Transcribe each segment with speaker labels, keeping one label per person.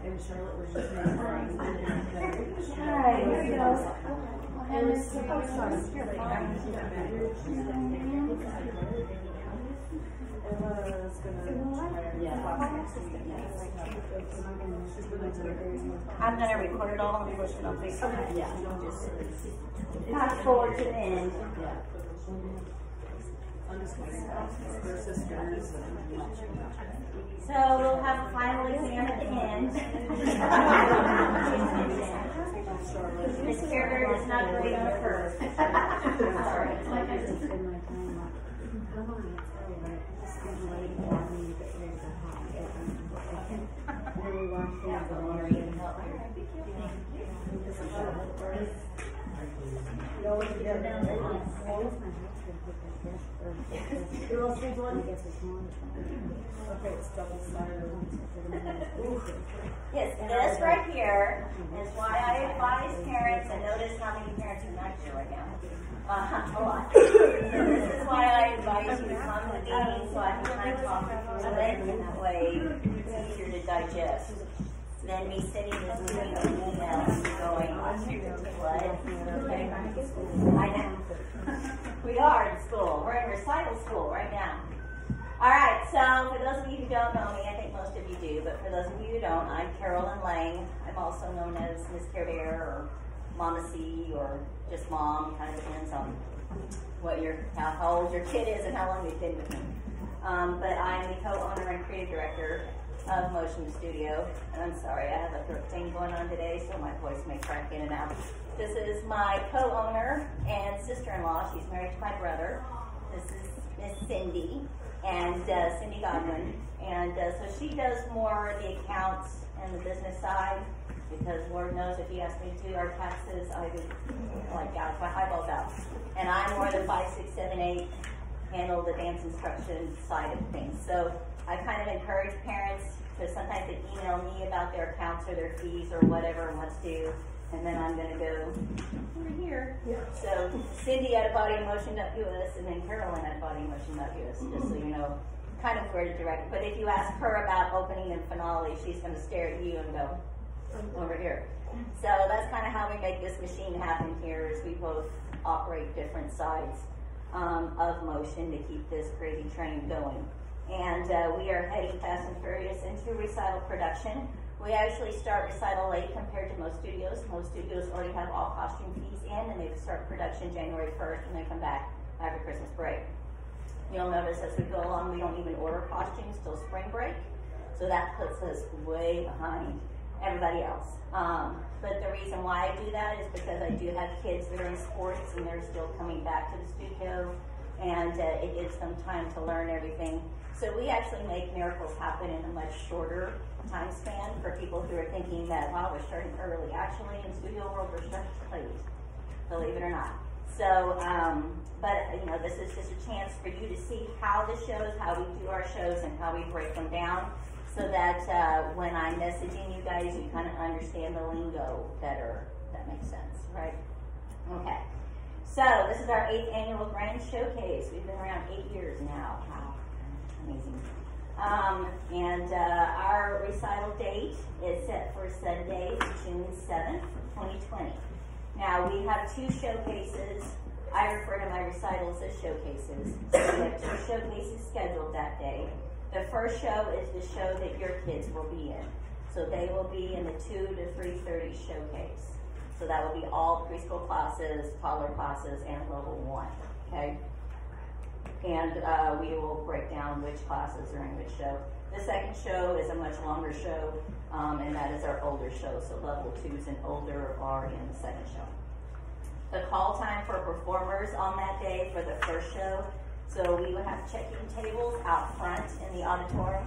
Speaker 1: And Charlotte was just making fun.
Speaker 2: Alright, here we go.
Speaker 1: It was so
Speaker 2: I'm gonna record it all and post it on Facebook.
Speaker 1: Okay, yeah.
Speaker 2: Just fast forward to the end.
Speaker 1: Yeah. Their sisters.
Speaker 2: So we'll have a final exam at the end. Miss Carter is not great on a curve. Sorry. Yes, this right here is why I advise parents, and notice how many parents are not here right now. A lot. This is why I advise you to come to meetings so I can kind of talk through it, and that way it's easier to digest than me sending this million emails and going, what? Okay. I know. We are in school. We're in recital school right now. All right, so for those of you who don't know me, I think most of you do, but for those of you who don't, I'm Carolyn Lang. I'm also known as Miss Care Bear or Mama C or just Mom. Kind of depends on what how old your kid is and how long you've been with me. But I'm the co-owner and creative director of Motion Studio. And I'm sorry, I have a throat thing going on today, so my voice may crack in and out. This is my co-owner and sister-in-law. She's married to my brother. This is Miss Cindy and Cindy Godwin. And so she does more the accounts and the business side, because Lord knows if you ask me to do our taxes, I would like gouge my eyeballs out. And I'm more the 5, 6, 7, 8, handle the dance instruction side of things. So I kind of encourage parents, because sometimes they email me about their accounts or their fees or whatever and what's due, and then I'm going to go over here. Yeah. So Cindy at bodyomotion.us and then Carolyn at bodyomotion.us, just so you know kind of where to direct. But if you ask her about opening and finale, she's going to stare at you and go over here. So that's kind of how we make this machine happen here, is we both operate different sides of motion to keep this crazy train going. And we are heading fast and furious into recital production. We actually start recital late compared to most studios. Most studios already have all costume fees in, and they start production January 1st, and they come back after Christmas break. You'll notice as we go along, we don't even order costumes till spring break, so that puts us way behind everybody else. But the reason why I do that is because I do have kids that are in sports, and they're still coming back to the studio, and it gives them time to learn everything. So we actually make miracles happen in a much shorter time span for people who are thinking that, wow, we're starting early. Actually, in studio world, we're starting late, believe it or not. So, but you know, this is just a chance for you to see how the shows, how we do our shows, and how we break them down, so that when I'm messaging you guys, you kind of understand the lingo better. If that makes sense, right? Okay. So this is our 8th annual Grand Showcase. We've been around 8 years now. Wow, amazing. And our recital date is set for Sunday, June 7th, 2020. Now we have 2 showcases. I refer to my recitals as showcases. So we have 2 showcases scheduled that day. The first show is the show that your kids will be in. So they will be in the 2 to 3:30 showcase. So that will be all preschool classes, toddler classes, and level 1, okay? And we will break down which classes are in which show. The second show is a much longer show, and that is our older show. So level 2s and older are in the second show. The call time for performers on that day for the first show, so we will have check-in tables out front in the auditorium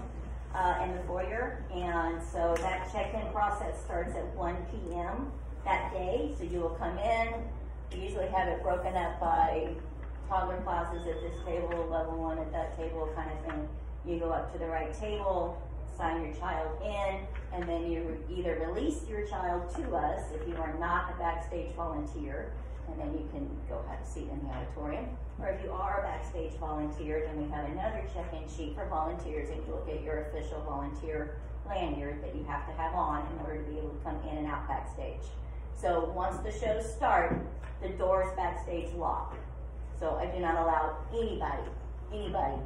Speaker 2: in the foyer, and so that check-in process starts at 1 p.m. that day. So you will come in. We usually have it broken up by toddler classes at this table, level 1 at that table, kind of thing. You go up to the right table, sign your child in, and then you either release your child to us if you are not a backstage volunteer, and then you can go have a seat in the auditorium. Or if you are a backstage volunteer, then we have another check-in sheet for volunteers, and you'll get your official volunteer lanyard that you have to have on in order to be able to come in and out backstage. So once the shows start, the doors backstage lock. So I do not allow anybody,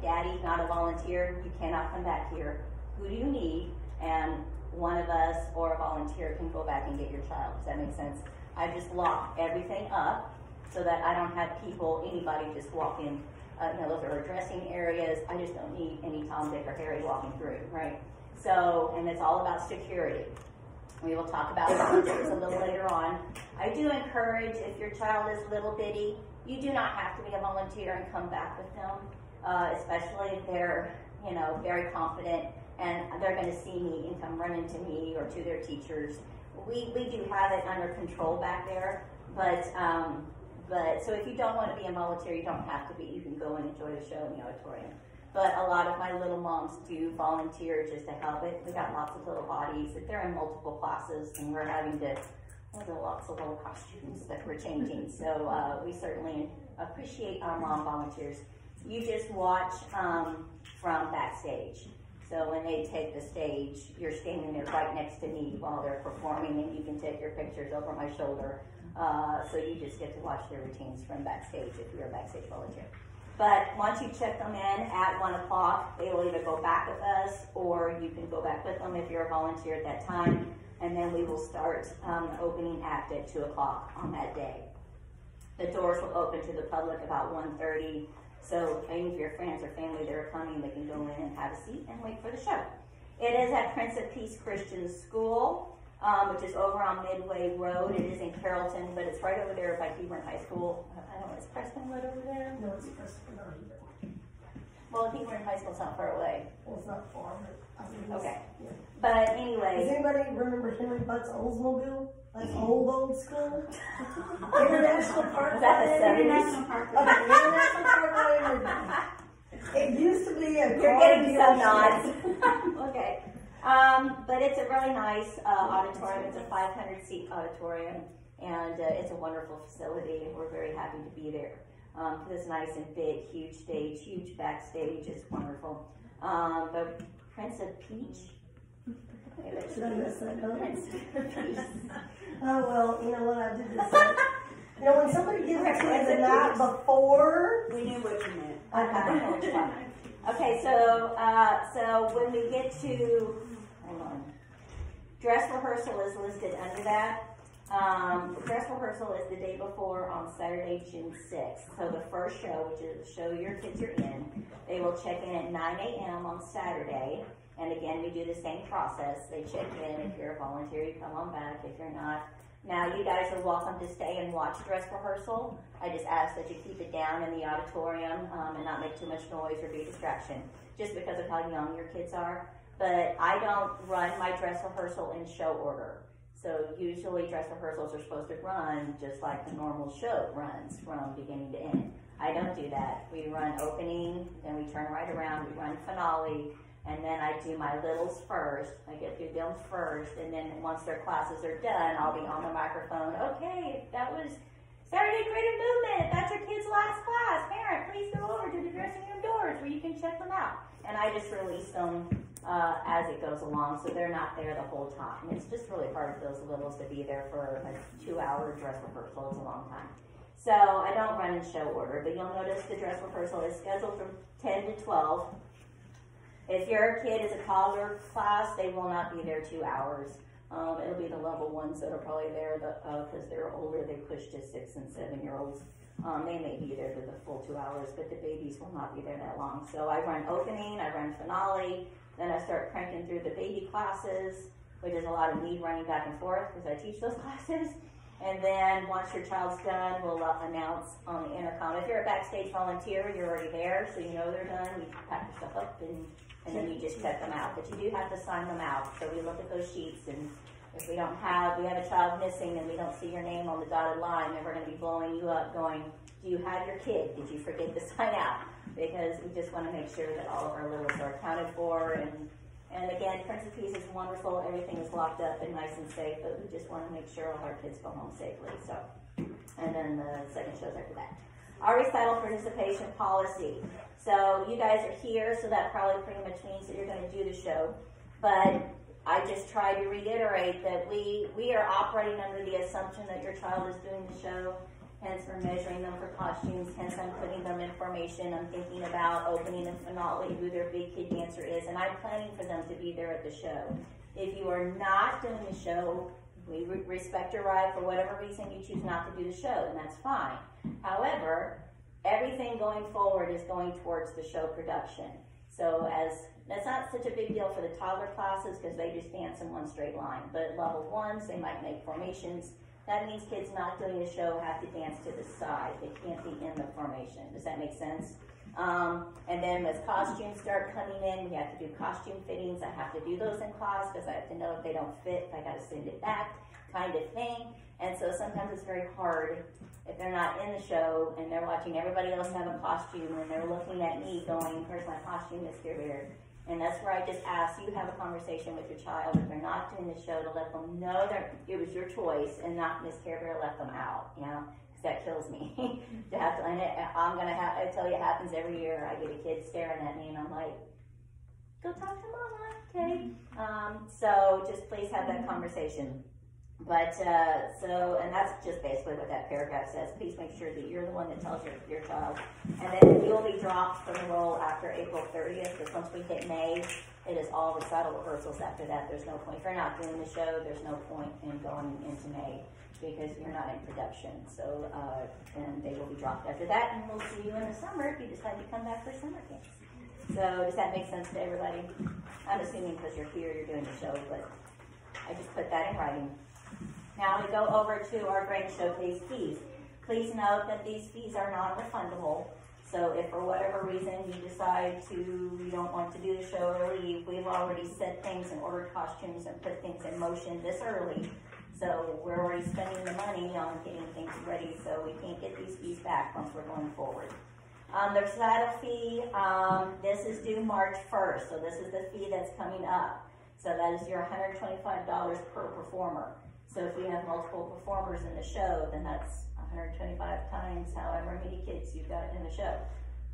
Speaker 2: daddy, not a volunteer, you cannot come back here. Who do you need? And one of us or a volunteer can go back and get your child. Does that make sense? I just lock everything up so that I don't have people, anybody just walk in. Those are dressing areas. I just don't need any Tom, Dick, or Harry walking through, right? So, and it's all about security. We will talk about volunteers a little later on. I do encourage, if your child is little bitty, you do not have to be a volunteer and come back with them, especially if they're, very confident and they're going to see me and come running to me or to their teachers. We do have it under control back there, but so if you don't want to be a volunteer, you don't have to be. You can go and enjoy the show in the auditorium. But a lot of my little moms do volunteer just to help it. We got lots of little bodies. If they're in multiple classes, and we're having to, there are lots of little costumes that we're changing. So we certainly appreciate our mom volunteers. You just watch from backstage. So when they take the stage, you're standing there right next to me while they're performing, and you can take your pictures over my shoulder. So you just get to watch their routines from backstage if you're a backstage volunteer. But once you check them in at 1 o'clock, they will either go back with us or you can go back with them if you're a volunteer at that time. And then we will start opening act at 2 o'clock on that day. The doors will open to the public about 1:30. So any of your friends or family that are coming, they can go in and have a seat and wait for the show. It is at Prince of Peace Christian School, which is over on Midway Road. It is in Carrollton, but it's right over there by Hebron High School. I don't know, is Preston right over there?
Speaker 3: No, it's Preston or Hebron.
Speaker 2: Well, Hebron High School's not far away.
Speaker 3: Well, it's not far, but I think it's,
Speaker 2: Okay.
Speaker 3: yeah.
Speaker 2: But
Speaker 3: Does
Speaker 2: anyway,
Speaker 3: anybody remember Henry Butt's Oldsmobile? That's old school. International Parkway.
Speaker 2: is that the 70s?
Speaker 1: International Park.
Speaker 3: Okay, International Parkway. It used to be a
Speaker 2: You're
Speaker 3: car
Speaker 2: getting some
Speaker 3: dealership.
Speaker 2: nods. Okay. But it's a really nice auditorium. It's a 500-seat auditorium, and it's a wonderful facility, and we're very happy to be there. It's nice and big, huge stage, huge backstage. It's wonderful. The Prince of Peach.
Speaker 3: Should I mess that up?
Speaker 2: Prince of Peace.
Speaker 3: Oh, well, you know what I did this. When somebody gives it to you the night before.
Speaker 1: We knew what you meant.
Speaker 2: Okay, so when we get to, hold on, dress rehearsal is listed under that. Dress rehearsal is the day before on Saturday, June 6th. So the first show, which is the show your kids are in, they will check in at 9 a.m. on Saturday. And again, we do the same process. They check in. If you're a volunteer, you come on back. If you're not, now you guys are welcome to stay and watch dress rehearsal. I just ask that you keep it down in the auditorium and not make too much noise or be a distraction, just because of how young your kids are. But I don't run my dress rehearsal in show order. So usually dress rehearsals are supposed to run just like the normal show runs from beginning to end. I don't do that. We run opening, then we turn right around, we run finale, and then I do my littles first. I get through them first, and then once their classes are done, I'll be on the microphone. Okay, that was Saturday Creative Movement. That's your kid's last class. Parent, please go over to the dressing room doors where you can check them out. And I just release them as it goes along, so they're not there the whole time. And it's just really hard for those littles to be there for a 2-hour dress rehearsal. It's a long time. So I don't run in show order, but you'll notice the dress rehearsal is scheduled from 10 to 12. If your kid is a toddler class, they will not be there 2 hours. It'll be the level ones that are probably there because they're older. They push to 6 and 7-year-olds. They may be there for the full 2 hours, but the babies will not be there that long. So I run opening, I run finale, then I start cranking through the baby classes, which is a lot of me running back and forth because I teach those classes. And then once your child's done, we'll announce on the intercom. If you're a backstage volunteer, you're already there, so you know they're done. You pack your stuff up and then you just check them out. But you do have to sign them out. So we look at those sheets, and if we have a child missing and we don't see your name on the dotted line, then we're going to be blowing you up going, do you have your kid? Did you forget to sign out? Because we just want to make sure that all of our littles are accounted for. And again, Prince of Peace is wonderful. Everything is locked up and nice and safe, but we just want to make sure all of our kids go home safely. So, and then the second show's after that. Our recital participation policy. So you guys are here, so that probably pretty much means that you're going to do the show. But I just try to reiterate that we are operating under the assumption that your child is doing the show, hence we're measuring them for costumes, hence I'm putting them in formation, I'm thinking about opening a finale, who their big kid dancer is, and I'm planning for them to be there at the show. If you are not doing the show, we respect your right for whatever reason you choose not to do the show, and that's fine. However, everything going forward is going towards the show production. So that's not such a big deal for the toddler classes because they just dance in one straight line. But level ones, they might make formations. That means kids not doing the show have to dance to the side. They can't be in the formation. Does that make sense? And then as costumes start coming in, we have to do costume fittings. I have to do those in class because I have to know if they don't fit, I got to send it back, kind of thing. And so sometimes it's very hard if they're not in the show and they're watching everybody else have a costume and they're looking at me going, where's my costume, Miss Care Bear? And that's where I just ask you have a conversation with your child if they're not doing the show to let them know that it was your choice and not Miss Care Bear let them out, you know, because that kills me. To have to, and I tell you it happens every year. I get a kid staring at me and I'm like, go talk to mama, okay? So just please have that conversation. But, and that's just basically what that paragraph says. Please make sure that you're the one that tells your child. And then you'll be dropped from the role after April 30th, because once we hit May, it is all recital rehearsals after that. There's no point. If you're not doing the show, there's no point in going into May, because you're not in production. So, and they will be dropped after that, and we'll see you in the summer if you decide to come back for summer camps. So, does that make sense to everybody? I'm assuming because you're here, you're doing the show, but I just put that in writing. Now we go over to our Grand Showcase fees. Please note that these fees are non-refundable. So if for whatever reason you decide you don't want to do the show early, we've already set things and ordered costumes and put things in motion this early. So we're already spending the money on getting things ready, so we can't get these fees back once we're going forward. The recital fee, this is due March 1st, so this is the fee that's coming up. So that is your $125 per performer. So if you have multiple performers in the show, then that's 125 times however many kids you've got in the show.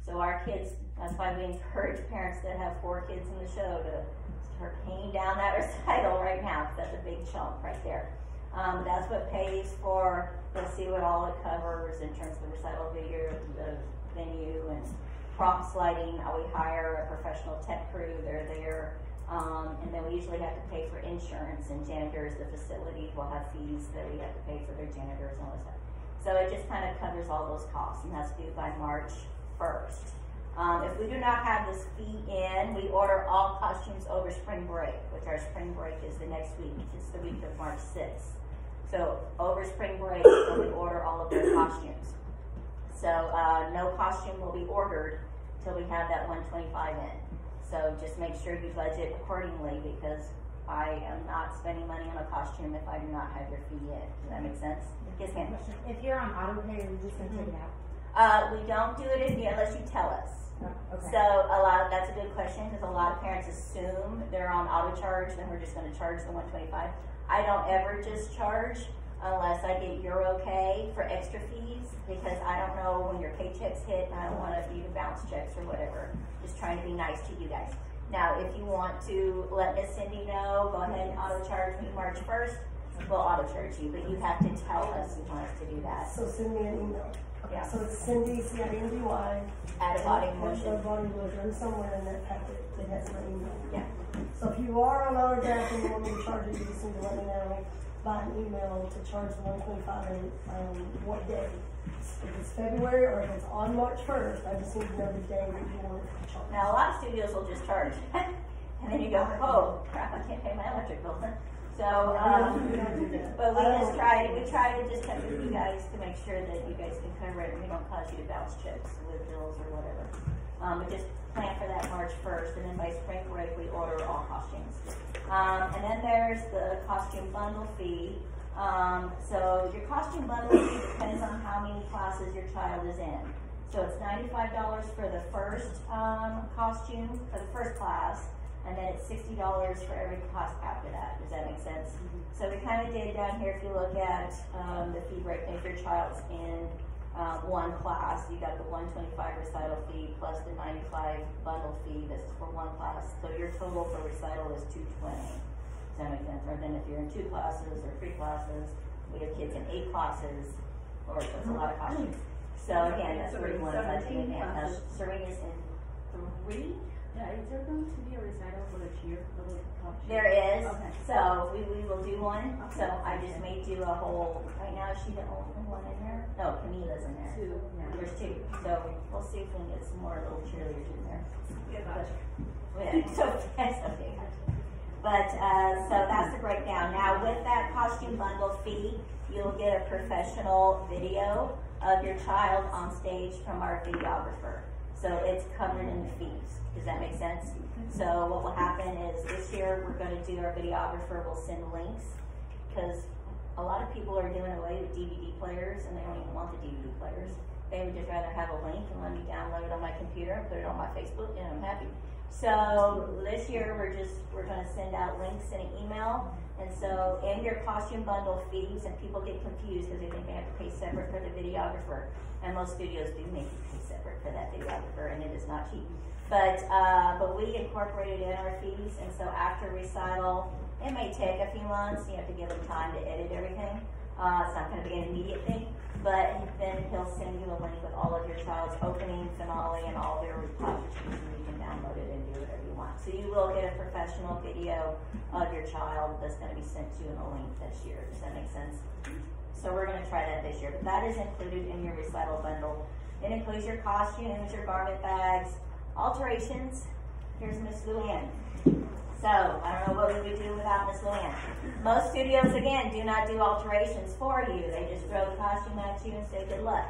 Speaker 2: So our kids, that's why we encourage parents that have 4 kids in the show to start paying down that recital right now, because that's a big chunk right there. That's what pays for, you'll see what all it covers in terms of the recital video, the venue, and prop lighting. We hire a professional tech crew, they're there. And then we usually have to pay for insurance, and janitors, the facility will have fees that we have to pay for their janitors and all this stuff. So it just kind of covers all those costs, and that's due by March 1st. If we do not have this fee in, we order all costumes over spring break, which our spring break is the next week. It's the week of March 6th. So over spring break, we order all of their costumes. So no costume will be ordered until we have that 125 in. So just make sure you budget accordingly, because I am not spending money on a costume if I do not have your fee in. Does that make sense? Yes, ma'am.
Speaker 4: If you're on auto pay, are you just going to take it out?
Speaker 2: We don't do it unless you tell us.
Speaker 4: Oh, okay.
Speaker 2: So that's a good question, because a lot of parents assume they're on auto charge, then we're just going to charge the 125. I don't ever just charge unless I get your okay for extra fees, because I don't know when your paychecks hit, and I don't want you to bounce checks or whatever. Just trying to be nice to you guys. Now, if you want to let Miss Cindy know, go ahead and auto charge me March 1st. We'll auto charge you, but you have to tell us you want us to do that.
Speaker 3: So send me an email.
Speaker 2: Yeah.
Speaker 3: So it's Cindy, C-I-N-D-Y.
Speaker 2: Add a body motion.
Speaker 3: Body motion. Somewhere in that packet it has my email.
Speaker 2: Yeah.
Speaker 3: So if you are on autograph and you want me to charge it, you just need to let me know by an email to charge the 125 and what day. If it's February or if it's on March 1st, I just need to know the day that you want it to charge.
Speaker 2: Now, a lot of studios will just charge. And then you go, oh, crap, I can't pay my electric bill. So, but we try to just check with you guys to make sure that you guys can cover it and we don't cause you to bounce checks with bills or whatever. But just plan for that March 1st, and then by spring break, we order all costumes. And then there's the costume bundle fee. So your costume bundle fee depends on how many classes your child is in. So it's $95 for the first costume, for the first class, and then it's $60 for every class after that. Does that make sense? Mm-hmm. So we kind of did down here, if you look at the fee breakdown, if your child's in one class, you got the 125 recital fee plus the 95 bundle fee. This is for one class. So your total for recital is $220. Does that make sense? Or then if you're in 2 classes or 3 classes, we have kids in 8 classes, or so it's a lot of costumes. So again, that's where you want to budget in advance. Serena's in 3.
Speaker 1: Yeah, is there going to be a recital for the cheer? For the costume?
Speaker 2: There is.
Speaker 1: Okay.
Speaker 2: So we will do one. So I just made you a whole. Right now, is she the only one in there? No, Camila's in there.
Speaker 1: 2. Yeah.
Speaker 2: There's 2. So we'll see if we can get some more little cheerleaders in there. So that's okay. But so that's the breakdown. Now with that costume bundle fee, you'll get a professional video of your child on stage from our videographer. So it's covered in the fees. Does that make sense? So what will happen is this year we're going to do our videographer will send links, because a lot of people are doing away with DVD players and they don't even want the DVD players. They would just rather have a link and let me download it on my computer and put it on my Facebook, and I'm happy. So this year we're going to send out links in an email, and so in your costume bundle fees, and people get confused because they think they have to pay separate for the videographer, and most studios do make you pay separate for that videographer, and it is not cheap. But we incorporated in our fees, and so after recital, it may take a few months. You have to give them time to edit everything. It's not going to be an immediate thing, but then he'll send you a link with all of your child's opening, finale, and all their repositories, and you can download it and do whatever you want. So you will get a professional video of your child that's going to be sent to you in a link this year. Does that make sense? So we're going to try that this year, but that is included in your recital bundle. It includes your costumes, your garment bags, alterations. Here's Miss Luann. So, I don't know what we would do without Miss Luann. Most studios, again, do not do alterations for you. They just throw the costume at you and say good luck,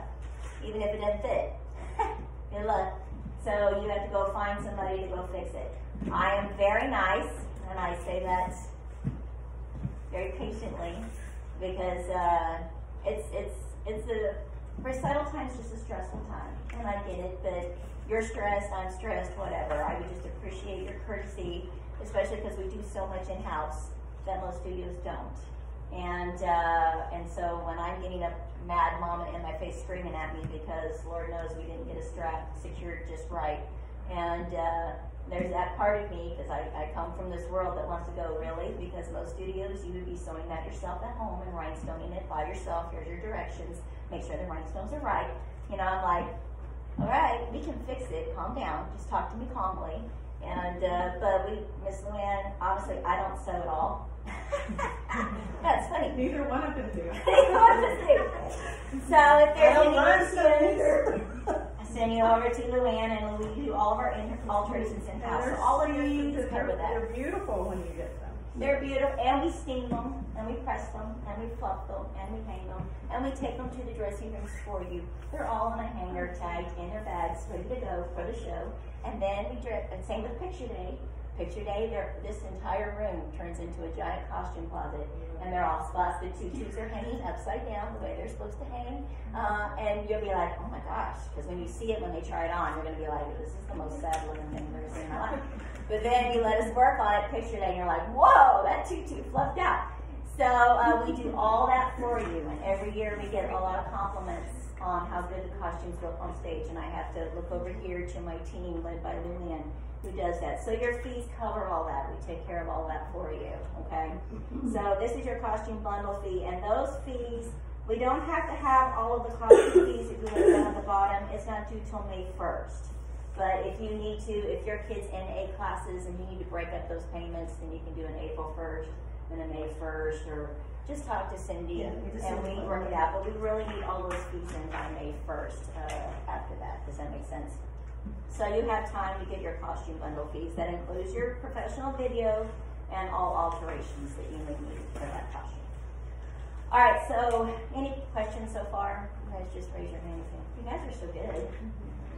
Speaker 2: even if it doesn't fit. Good luck. So you have to go find somebody to go fix it. I am very nice, and I say that very patiently, because it's a recital time is just a stressful time, and I get it, but you're stressed, I'm stressed, whatever. I would just appreciate your courtesy, especially because we do so much in-house that most studios don't. And so when I'm getting a mad mama in my face screaming at me because Lord knows we didn't get a strap secured just right, and there's that part of me, because I come from this world that wants to go, really, because most studios, you would be sewing that yourself at home and rhinestoning it by yourself. Here's your directions. Make sure the rhinestones are right. You know, I'm like, all right, we can fix it. Calm down. Just talk to me calmly. And but Miss Luann, obviously, I don't sew at all. That's funny.
Speaker 1: Neither one of them do.
Speaker 2: Neither one of us do. So if there's any questions, I send you over to Luann, and we do all of our alterations in house. So all of your fees cover that.
Speaker 1: They're beautiful when you get them.
Speaker 2: They're beautiful, and we steam them, and we press them, and we fluff them, and we hang them, and we take them to the dressing rooms for you. They're all in a hanger, tagged in their bags, ready to go for the show. And then we dress, and same with picture day. Picture day, this entire room turns into a giant costume closet, and they're all spots. The tutus are hanging upside down the way they're supposed to hang, and you'll be like, oh my gosh, because when you see it, when they try it on, you're going to be like, this is the most sad looking thing I've ever seen in my life. But then you let us work on it, picture day, and you're like, whoa, that tutu fluffed out. So we do all that for you, and every year we get a lot of compliments on how good the costumes look on stage, and I have to look over here to my team led by Lillian, who does that. So your fees cover all that. We take care of all that for you, okay? So this is your costume bundle fee, and those fees, we don't have to have all of the costume fees that you have down at the bottom. It's not due till May 1st. But if you need to, if your kid's in 8 classes and you need to break up those payments, then you can do an April 1st and a May 1st, or just talk to Cindy, and we work it out. But we really need all those fees in by May 1st after that. Does that make sense? So you have time to get your costume bundle fees. That includes your professional video and all alterations that you may need for that costume. All right, so any questions so far? You guys just raise your hands. You guys are so good.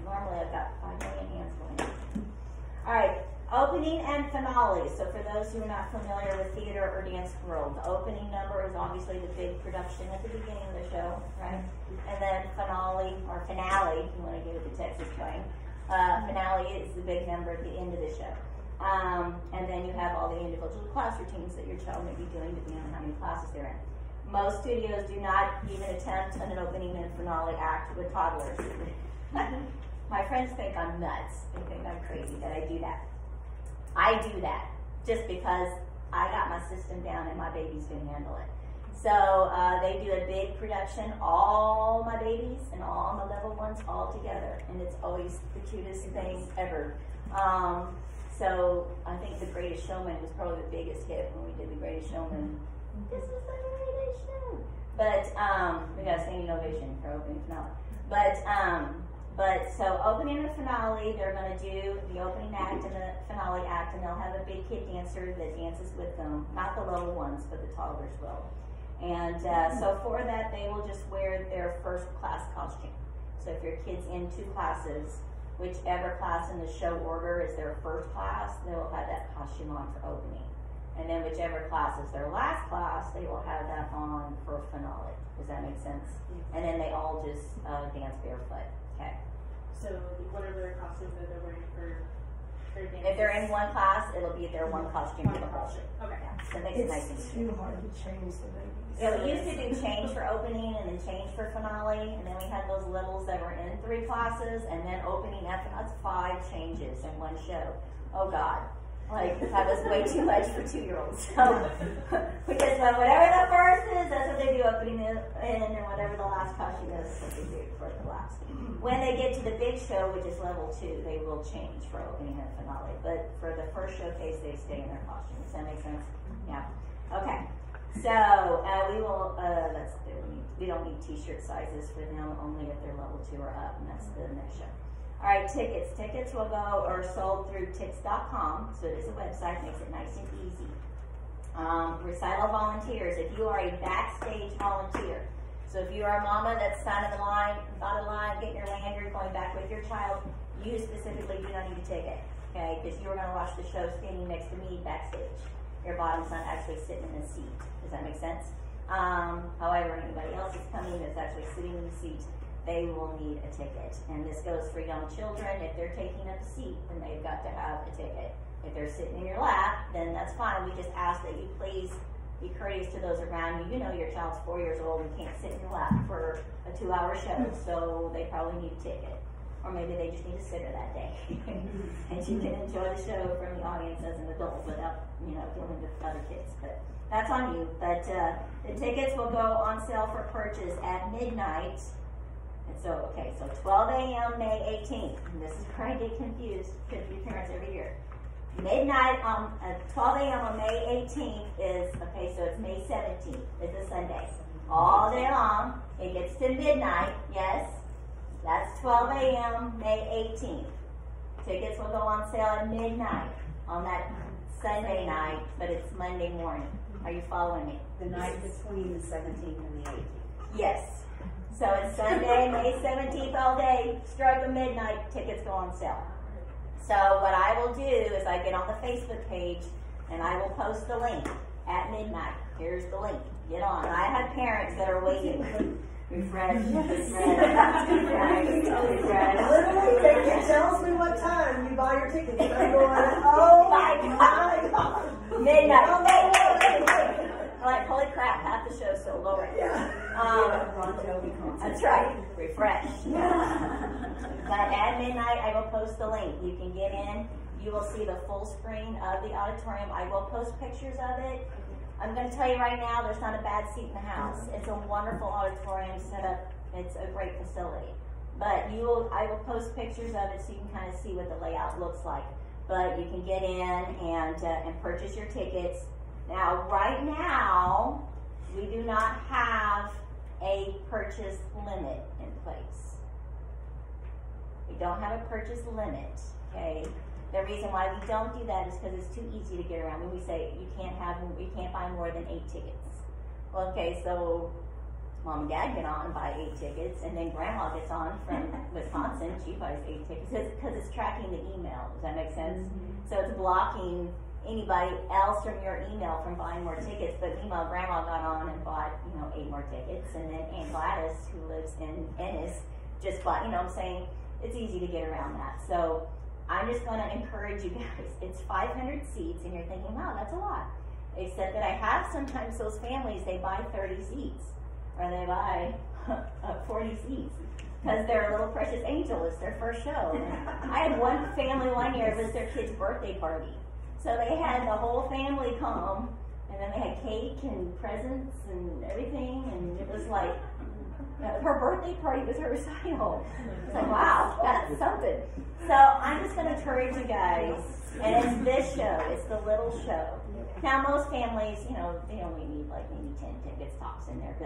Speaker 2: Normally I've got 5 million hands going. All right, opening and finale. So for those who are not familiar with theater or dance world, the opening number is obviously the big production at the beginning of the show, right? And then finale, if you want to give it the Texas twang. Finale is the big number at the end of the show. And then you have all the individual class routines that your child may be doing depending on how many classes they're in. Most studios do not even attempt an opening and finale act with toddlers. My friends think I'm nuts. They think I'm crazy that I do that. I do that just because I got my system down and my babies can handle it. So they do a big production, all my babies and all my level ones all together, and it's always the cutest thing ever. So I think The Greatest Showman was probably the biggest hit when we did The Greatest Showman. This is the greatest show. But we got a standing ovation for opening finale. But so opening and finale, they're going to do the opening act and the finale act, and they'll have a big kid dancer that dances with them. Not the little ones, but the toddlers will. And so for that, they will just wear their first class costume. So if your kid's in 2 classes, whichever class in the show order is their first class, they will have that costume on for opening. And then whichever class is their last class, they will have that on for finale. Does that make sense? And then they all just dance barefoot. Okay.
Speaker 1: So whatever their costumes that they're wearing for their dance.
Speaker 2: If they're in one class, it'll be their one costume for the whole show.
Speaker 1: Okay.
Speaker 2: Yeah. So it makes it nice and
Speaker 3: It's
Speaker 2: easy.
Speaker 3: too hard to change the babies.
Speaker 2: Yeah, we used to do change for opening and then change for finale, and then we had those littles that were in 3 classes, and then opening after that's 5 changes in one show. Oh God. Like, that was way too much for 2-year-olds. So, because whatever the first is, that's what they do, opening in, and whatever the last costume is, that's what they do for the last. When they get to the big show, which is level 2, they will change for opening and finale. But for the first showcase, they stay in their costume. Does that make sense? Yeah. Okay. So, we will, we don't need t-shirt sizes for them, only if they're level 2 or up, and that's the next show. All right, tickets. Tickets will go or sold through tix.com, so it is a website, makes it nice and easy. Recital volunteers. If you are a backstage volunteer, so if you are a mama that's signing the line, dotted line, getting your lanyard, going back with your child, you specifically do not need a ticket, okay? Because you are going to watch the show standing next to me backstage. Your bottom's not actually sitting in the seat. Does that make sense? However, anybody else is coming that's actually sitting in the seat, they will need a ticket. And this goes for young children. If they're taking up a seat, then they've got to have a ticket. If they're sitting in your lap, then that's fine. We just ask that you please be courteous to those around you. You know your child's 4 years old and can't sit in your lap for a 2-hour show, so they probably need a ticket. Or maybe they just need a sitter that day. And you can enjoy the show from the audience as an adult without, dealing with other kids. But that's on you. But the tickets will go on sale for purchase at midnight. And so 12 a.m. May 18th. And this is where I get confused because we parents every year. Midnight on 12 a.m. on May 18th is, so it's May 17th. It's a Sunday. All day long. It gets to midnight, yes. That's 12 a.m. May 18th. Tickets will go on sale at midnight on that Sunday night, but it's Monday morning. Are you following me?
Speaker 4: The night between the 17th and the 18th.
Speaker 2: Yes. So it's Sunday, May 17th all day, strike of midnight, tickets go on sale. So what I will do is I get on the Facebook page and I will post the link at midnight. Here's the link. Get on. I have parents that are waiting. Refresh.
Speaker 3: Literally, it tells me what time you buy your tickets. And I'm going, oh my God.
Speaker 2: Midnight. Like, holy crap, half the show's sold already. That's right. Refresh. But at midnight, I will post the link. You can get in. You will see the full screen of the auditorium. I will post pictures of it. I'm going to tell you right now, there's not a bad seat in the house. It's a wonderful auditorium set up. It's a great facility. But I will post pictures of it so you can kind of see what the layout looks like. But you can get in and purchase your tickets. Now, right now, we do not have a purchase limit in place. We don't have a purchase limit, okay? The reason why we don't do that is because it's too easy to get around. When we say you can't buy more than 8 tickets. Well, okay, so Mom and Dad get on and buy 8 tickets, and then Grandma gets on from Wisconsin. She buys 8 tickets because it's tracking the email. Does that make sense? Mm-hmm. So it's blocking anybody else from your email from buying more tickets. But meanwhile, Grandma got on and bought 8 more tickets, and then Aunt Gladys, who lives in Ennis, just bought. I'm saying it's easy to get around that. So I'm just going to encourage you guys. It's 500 seats, and you're thinking, wow, that's a lot. Except that I have sometimes those families, they buy 30 seats, or they buy 40 seats, because they're a little precious angel. It's their first show. I had one family one year, it was their kid's birthday party. So they had the whole family come, and then they had cake and presents and everything, and it was like, her birthday party was her recital. It's like, wow, that's something. So I'm just going to encourage you guys, and it's this show, it's the little show. Now most families, you know, they only need like maybe 10 tickets tops in there,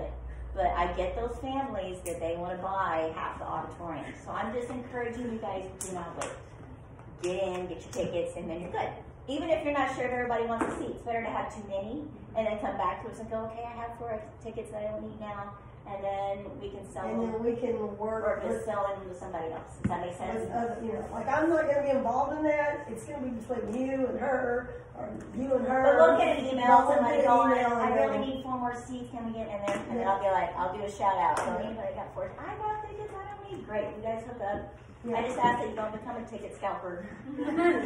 Speaker 2: but I get those families that they want to buy half the auditorium. So I'm just encouraging you guys, do not wait. Get in, get your tickets, and then you're good. Even if you're not sure if everybody wants a seat, it's better to have too many and then come back to us and go, okay, I have 4 tickets that I don't need now, and then we can sell
Speaker 3: And
Speaker 2: them.
Speaker 3: then we can
Speaker 2: Or
Speaker 3: work
Speaker 2: just sell them to somebody else. Does that make sense?
Speaker 3: with other, you know, like I'm not gonna be involved in that. It's gonna be between you and her, or you and her.
Speaker 2: But we'll get an email,
Speaker 3: We'll
Speaker 2: somebody
Speaker 3: get an
Speaker 2: going,
Speaker 3: email
Speaker 2: I
Speaker 3: and
Speaker 2: really
Speaker 3: then-
Speaker 2: need 4 more seats, can we get, and then I'll be like, I'll do a shout out. So anybody got 4? I got tickets, I don't need. Great, you guys hook up.
Speaker 3: Yeah.
Speaker 2: I just ask that you don't become a ticket scalper. Not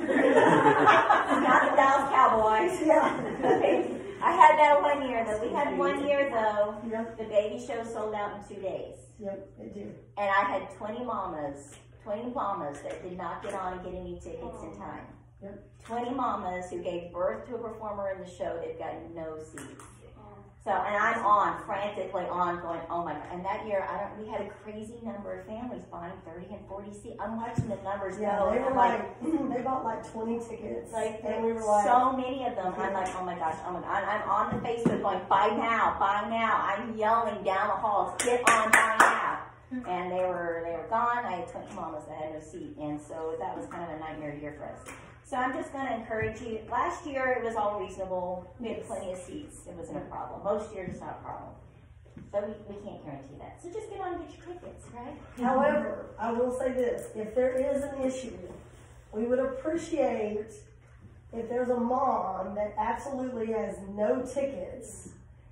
Speaker 2: the Dallas Cowboys.
Speaker 3: Yeah.
Speaker 2: I had that one year though. We had one year though.
Speaker 3: Yep.
Speaker 2: The baby show sold out in 2 days.
Speaker 3: Yep, it did.
Speaker 2: And I had 20 mamas that did not get on and get any tickets in time.
Speaker 3: Yep.
Speaker 2: 20 mamas who gave birth to a performer in the show that got no seats. So, and I'm frantically on, going, oh my God. And that year, we had a crazy number of families buying 30 and 40 seats. I'm watching the numbers
Speaker 3: Yeah,
Speaker 2: go.
Speaker 3: they
Speaker 2: and
Speaker 3: were
Speaker 2: I'm
Speaker 3: like, they bought like 20 tickets.
Speaker 2: like,
Speaker 3: and we were like,
Speaker 2: so many of them. I'm like, oh my gosh, oh my God. I'm on the Facebook going, buy now, buy now. I'm yelling down the halls, get on, buy now. And they were gone. I had 20 mamas that had no seat. And so that was kind of a nightmare year for us. So I'm just going to encourage you. Last year, it was all reasonable. We had plenty of seats. It wasn't a problem. Most years, it's not a problem. But we can't guarantee that. So just get on and get your tickets, right?
Speaker 3: however, I will say this, if there is an issue, we would appreciate if there's a mom that absolutely has no tickets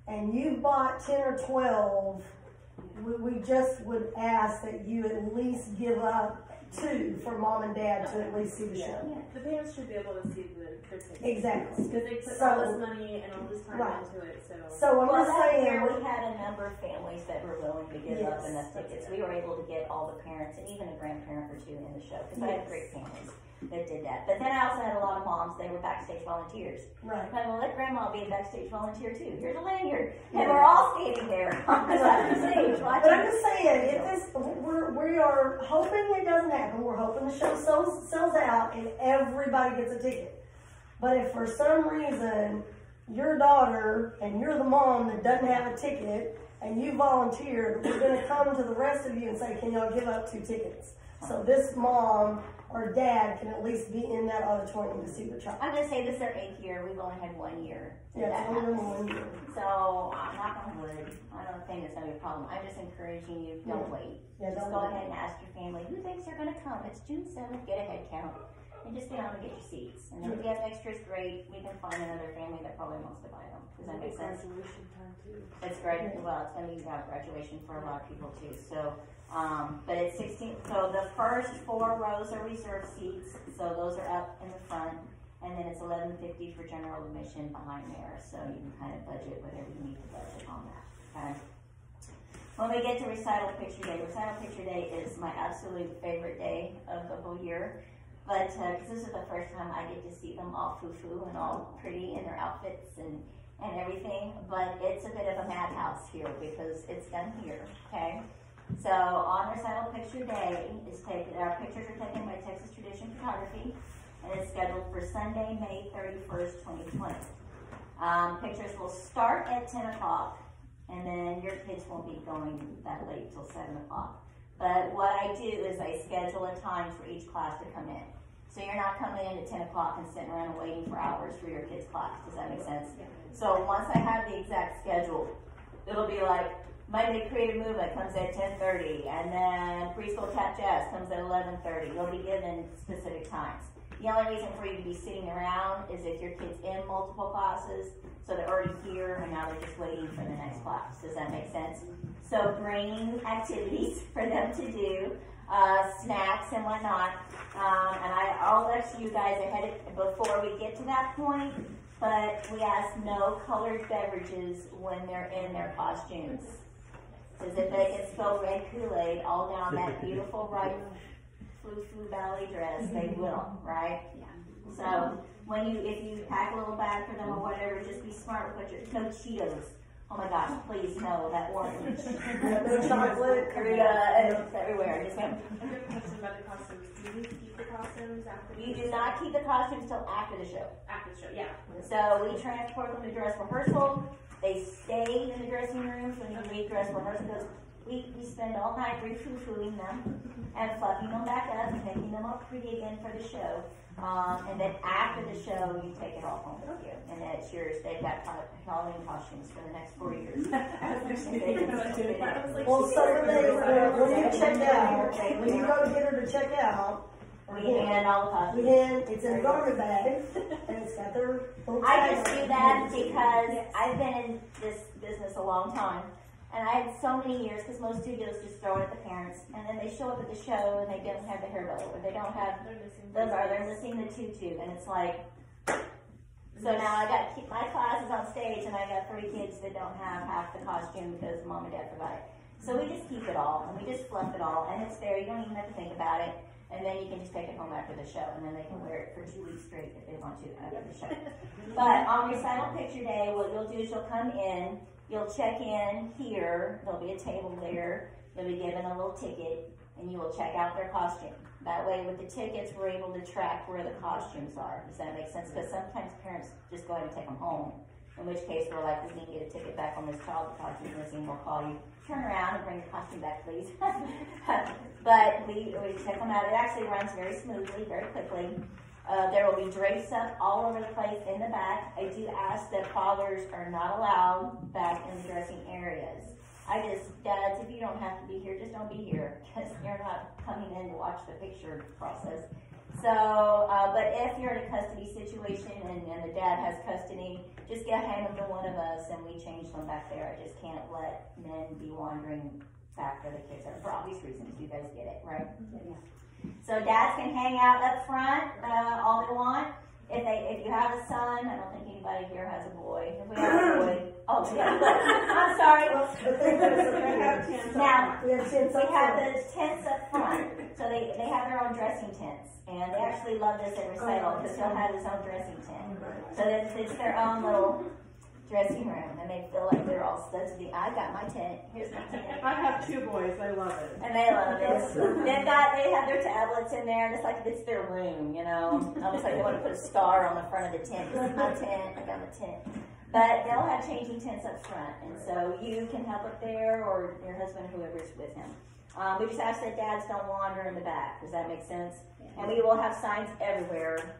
Speaker 3: and you've bought 10 or 12, we just would ask that you at least give up 2 for mom and dad to at least see the show.
Speaker 1: Yeah, the parents should be able to see their tickets.
Speaker 3: Exactly.
Speaker 1: Because they put
Speaker 3: So-
Speaker 1: all this money and all this time
Speaker 3: Right.
Speaker 1: into it, so.
Speaker 3: So I'm
Speaker 2: Well,
Speaker 3: just
Speaker 2: that
Speaker 3: saying,
Speaker 2: year we had a number of families that were willing to give up
Speaker 3: Yes.
Speaker 2: enough tickets. We were able to get all the parents and even a grandparent or 2 in the show because I had
Speaker 3: Yes.
Speaker 2: great families that did that. But then I also had a lot of moms, they were backstage volunteers.
Speaker 3: right.
Speaker 2: But well, let grandma be a backstage volunteer too. Here's a lanyard. And we're all standing there on the side of the stage
Speaker 3: But I'm
Speaker 2: watching.
Speaker 3: just saying, if this, we are hoping it doesn't happen. We're hoping the show sells out and everybody gets a ticket. But if for some reason your daughter and you're the mom that doesn't have a ticket and you volunteered, we're going to come to the rest of you and say, can y'all give up 2 tickets? So this mom or dad can at least be in that auditorium to see the child.
Speaker 2: I'm going to say this is our 8th year. We've only had 1 year.
Speaker 3: Yeah,
Speaker 2: that
Speaker 3: it's only been
Speaker 2: happens.
Speaker 3: 1 year.
Speaker 2: So, knock on wood, I don't think it's going to be a problem. I'm just encouraging you, don't wait.
Speaker 3: Yeah,
Speaker 2: Just
Speaker 3: don't
Speaker 2: go
Speaker 3: wait.
Speaker 2: ahead and ask your family, who thinks they're going to come? It's June 7th, get a head count. And just get on and get your seats. And then if you have extras, great. We can find another family that probably wants to buy them. Does that make sense?
Speaker 1: Graduation time too.
Speaker 2: It's great. Well, it's going to be graduation for a lot of people too. So, but it's 16. So the first 4 rows are reserved seats. So those are up in the front. And then it's $11.50 for general admission behind there. So you can kind of budget whatever you need to budget on that. Okay. When we get to Recital Picture Day is my absolute favorite day of the whole year. But, because this is the first time I get to see them all foo-foo and all pretty in their outfits and everything. But it's a bit of a madhouse here because it's done here, okay? So, on Recital Picture Day, our pictures are taken by Texas Tradition Photography, and it's scheduled for Sunday, May 31st, 2020. Pictures will start at 10 o'clock, and then your kids won't be going that late till 7 o'clock. But what I do is I schedule a time for each class to come in. So you're not coming in at 10 o'clock and sitting around and waiting for hours for your kid's class. Does that make sense? So once I have the exact schedule, it'll be like Monday Creative Movement comes at 10:30, and then Preschool Tap Jazz comes at 11:30. You'll be given specific times. The only reason for you to be sitting around is if your kid's in multiple classes, so they're already here and now they're just waiting for the next class. Does that make sense? So bring activities for them to do, snacks and whatnot. And I'll let you guys ahead before we get to that point, but we ask no colored beverages when they're in their costumes. Because if they can spill red Kool-Aid all down that beautiful bright foo-foo ballet dress, they will, right? Yeah. So if you pack a little bag for them or whatever, just be smart with what no Cheetos. Oh my gosh, please no, that orange.
Speaker 3: No chocolate.
Speaker 2: It's everywhere. Just
Speaker 1: I have a question about the costumes. Do you keep the costumes after?
Speaker 2: you do not keep the costumes till after the show.
Speaker 1: After the show, yeah.
Speaker 2: So we transport them to dress rehearsal. They stay in the dressing rooms when you leave dress rehearsal because we spend all night refoo-fooing them and fluffing them back up and making them all pretty again for the show. And then after the show, you take it all home with you. And then it's yours. They've got Halloween costumes for the next 4 years.
Speaker 3: Well, Saturday, when you check out, when you go to get her to check out,
Speaker 2: We hand all the costumes.
Speaker 3: it's in a garment bag, and it's got their little
Speaker 2: I
Speaker 3: tag
Speaker 2: just
Speaker 3: on
Speaker 2: do
Speaker 3: it.
Speaker 2: that because I've been in this business a long time. And I had so many years, because most studios just throw it at the parents, and then they show up at the show and they don't have the hair bow, or they don't have they're missing the tutu, and it's like, so now I got to keep my classes on stage, and I got 3 kids that don't have half the costume because mom and dad forgot it. So we just keep it all, and we just fluff it all, and it's there, you don't even have to think about it, and then you can just take it home after the show, and then they can wear it for 2 weeks straight if they want to after the show. But on recital picture day, what you'll do is you'll come in, you'll check in here, there'll be a table there, you'll be given a little ticket, and you will check out their costume. That way with the tickets, we're able to track where the costumes are. Does that make sense? Because sometimes parents just go ahead and take them home, in which case we're like, we didn't get a ticket back on this child, the costume's missing, we'll call you. Turn around and bring your costume back, please. But we check them out. It actually runs very smoothly, very quickly. There will be drapes up all over the place in the back. I do ask that fathers are not allowed back in the dressing areas. Dads, if you don't have to be here, just don't be here, because you're not coming in to watch the picture process. So, but if you're in a custody situation and the dad has custody, just hand them to one of us and we change them back there. I just can't let men be wandering back for the kids, for obvious reasons. You guys get it, right? Yeah. So dads can hang out up front all they want. If you have a son, I don't think anybody here has a boy. If we have a boy, oh yeah, I'm sorry. Now we have the tents up front, so they have their own dressing tents, and they actually love this at recital because he'll have his own dressing tent. So it's their own little dressing room, and they feel like they're all studs. I got my tent. Here's my tent.
Speaker 5: I have 2 boys. I love it.
Speaker 2: And they love it. They have their tablets in there, and it's like it's their room, you know. Almost like they want to put a star on the front of the tent. This is my tent. I got my tent. But they'll have changing tents up front, and so you can help up there, or your husband, whoever's with him. We just ask that dads don't wander in the back. Does that make sense? And we will have signs everywhere.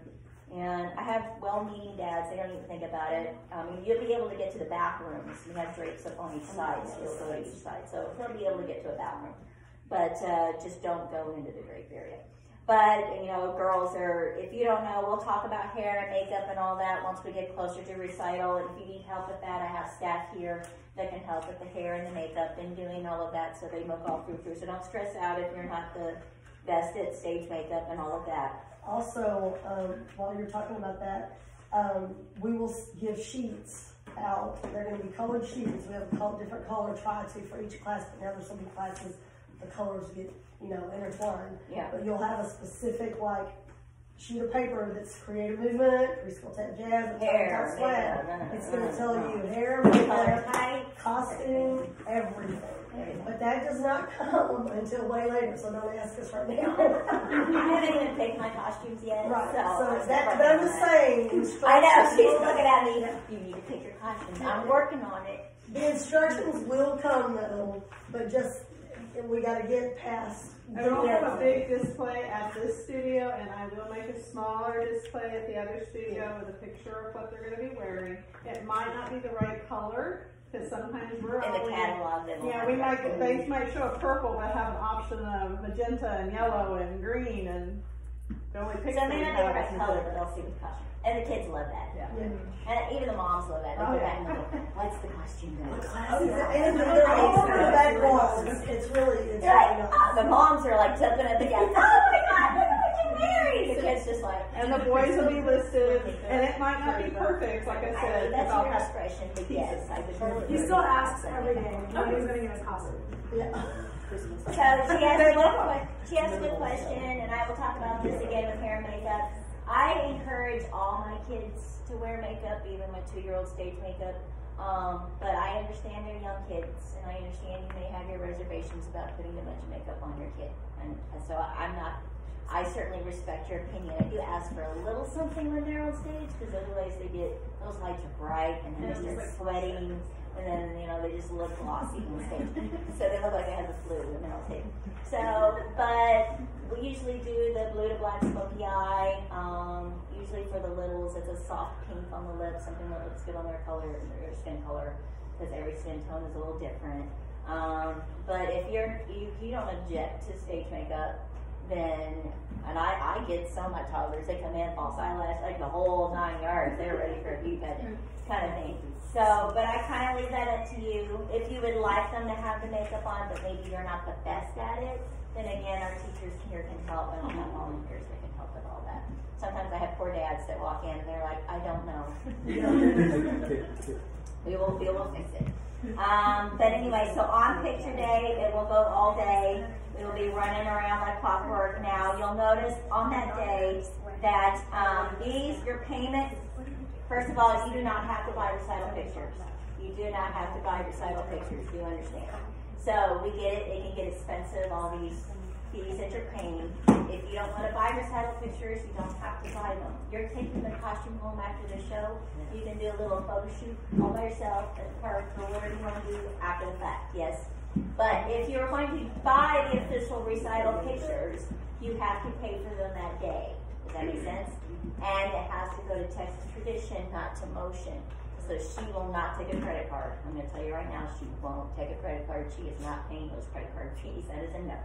Speaker 2: And I have well-meaning dads, they don't even think about it. You'll be able to get to the bathrooms. We have drapes up on each side, so you'll go to each side. So you'll be able to get to a bathroom. But just don't go into the drape area. But, you know, girls if you don't know, we'll talk about hair and makeup and all that once we get closer to recital. And if you need help with that, I have staff here that can help with the hair and the makeup and doing all of that, so they look all through. So don't stress out if you're not the best at stage makeup and all of that.
Speaker 3: Also, while you're talking about that, we will give sheets out. They're going to be colored sheets. We have a different color for each class. But now there's so many classes, the colors get, intertwined.
Speaker 2: Yeah.
Speaker 3: But you'll have a specific, sheet of paper that's creative movement, preschool tech jazz,
Speaker 2: hair,
Speaker 3: swag. It's going to tell you hair, makeup,
Speaker 2: type,
Speaker 3: costume, everything. But that does not come until way later, so don't ask us right now.
Speaker 2: I haven't even picked my costumes yet.
Speaker 3: Right,
Speaker 2: So
Speaker 3: but I'm just saying.
Speaker 2: I know, she's looking at me, you need to pick your costumes. I'm working on it.
Speaker 3: The instructions will come though, but we got to get past.
Speaker 5: I will have a big display at this studio, and I will make a smaller display at the other studio with a picture of what they're going to be wearing. It might not be the right color, because sometimes we're
Speaker 2: In the catalog,
Speaker 5: they might show a purple, but have an option of magenta and yellow and green, and the only picture
Speaker 2: So it may not be the right
Speaker 5: is
Speaker 2: color, but they'll see the costume. And the kids love that.
Speaker 5: Yeah.
Speaker 2: And even the moms love that. They go back and look, what's the costume going to
Speaker 3: And they're all over the back walls. It's really,
Speaker 2: the moms are like jumping at the gap. Oh my God, look at what you married. The kids just like.
Speaker 5: And the boys will be listed, and it might not be perfect, like I said.
Speaker 2: That's your expression, but yes, I would totally.
Speaker 1: He still asks every day when he's going to get his costume.
Speaker 3: Yeah.
Speaker 2: So she asked a good question, and I will talk about this again with hair and makeup. I encourage all my kids to wear makeup, even my 2-year-old stage makeup. But I understand they're young kids, and I understand you may have your reservations about putting a bunch of makeup on your kid. And so I certainly respect your opinion. I do ask for a little something when they're on stage, because otherwise those lights are bright, and then they start sweating, and then, they just look glossy on stage. So they look like they have the flu, and they'll take. So, but we usually do the blue to black smoky eye. Usually for the littles, it's a soft pink on the lips, something that looks good on their color, their skin color, because every skin tone is a little different. But if you don't object to stage makeup, then, and I get some of my toddlers, they come in, false eyelash, like the whole 9 yards, they're ready for a beauty pageant kind of thing. So, but I kind of leave that up to you. If you would like them to have the makeup on, but maybe you're not the best at it, then again, our teachers here can help, and I'll have volunteers that can help with all that. Sometimes I have poor dads that walk in and they're like, I don't know. we will fix it. But anyway, so on picture day, it will go all day. We will be running around like clockwork. Now, you'll notice on that day that your payment, first of all, you do not have to buy recital pictures. You do not have to buy recital pictures, do you understand? So we get it can get expensive, all these fees that you're paying. If you don't want to buy recital pictures, you don't have to buy them. You're taking the costume home after the show. You can do a little photo shoot all by yourself at the park or whatever you want to do after the fact, yes. But if you're going to buy the official recital pictures, you have to pay for them that day. Does that make sense? And it has to go to Texas Tradition, not to Motion. So she will not take a credit card. I'm going to tell you right now, she won't take a credit card. She is not paying those credit card fees. That is a no.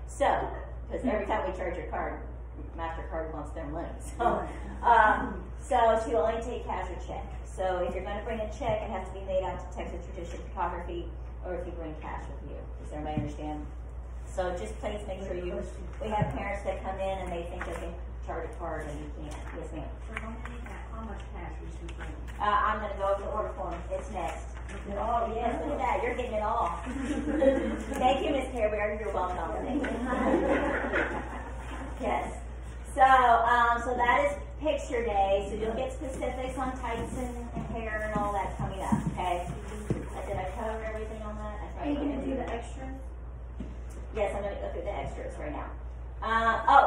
Speaker 2: So, because every time we charge your card, MasterCard wants their money. So she will only take cash or check. So if you're going to bring a check, it has to be made out to Texas Tradition Photography, or if you bring cash with you. Does everybody understand? So just please make sure we have parents that come in and they think they can charge a card and you can't. Yes, ma'am.
Speaker 1: So how much cash would you bring?
Speaker 2: I'm going to go over the order form. It's next. Oh, yes, look at that. You're getting it all. Thank you, Miss Carberry. You're welcome. Thank you. Yes. So that is picture day. So you'll get specifics on tights and hair and all that coming up, okay? Did I cover everything on that?
Speaker 1: Are you going to do the extras?
Speaker 2: Yes, I'm going to go through the extras right now.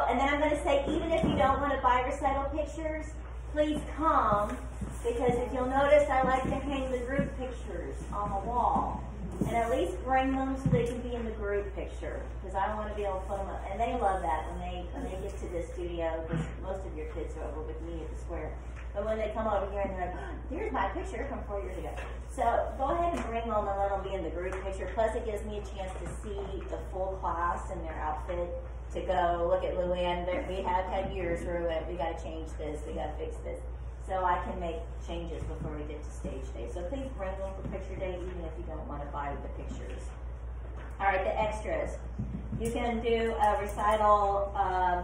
Speaker 2: And then I'm going to say, even if you don't want to buy recital pictures, please come, because if you'll notice, I like to hang the group pictures on the wall, and at least bring them so they can be in the group picture, because I want to be able to put them up, and they love that when they get to the studio, because most of your kids are over with me at the square, but when they come over here and they're like, here's my picture from 4 years ago. So go ahead and bring them and let them be in the group picture, plus it gives me a chance to see the full class in their outfit, to go look at Luann. We have had years where we got to change this, we got to fix this. So I can make changes before we get to stage day. So please bring them for picture day, even if you don't want to buy the pictures. All right, the extras. You can do a recital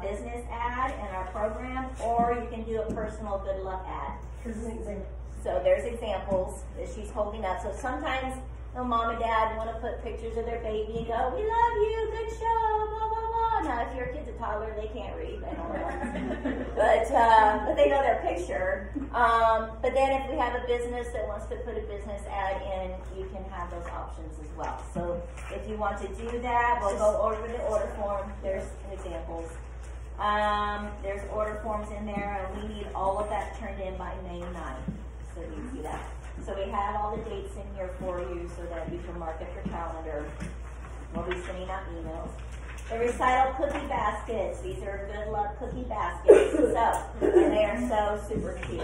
Speaker 2: business ad in our program, or you can do a personal good luck ad.
Speaker 3: Here's an example.
Speaker 2: So there's examples that she's holding up. So sometimes mom and dad want to put pictures of their baby and go, we love you, good show, blah, blah, blah. Now, if your kid's a toddler, they can't read. They don't know. But they know their picture. But then if we have a business that wants to put a business ad in, you can have those options as well. So if you want to do that, we'll go over the order form. There's examples. There's order forms in there, and we need all of that turned in by May 9th. So you see that. So we have all the dates in here for you so that you can mark up your calendar. We'll be sending out emails. The recital cookie baskets. These are good luck cookie baskets. And they are so super cute.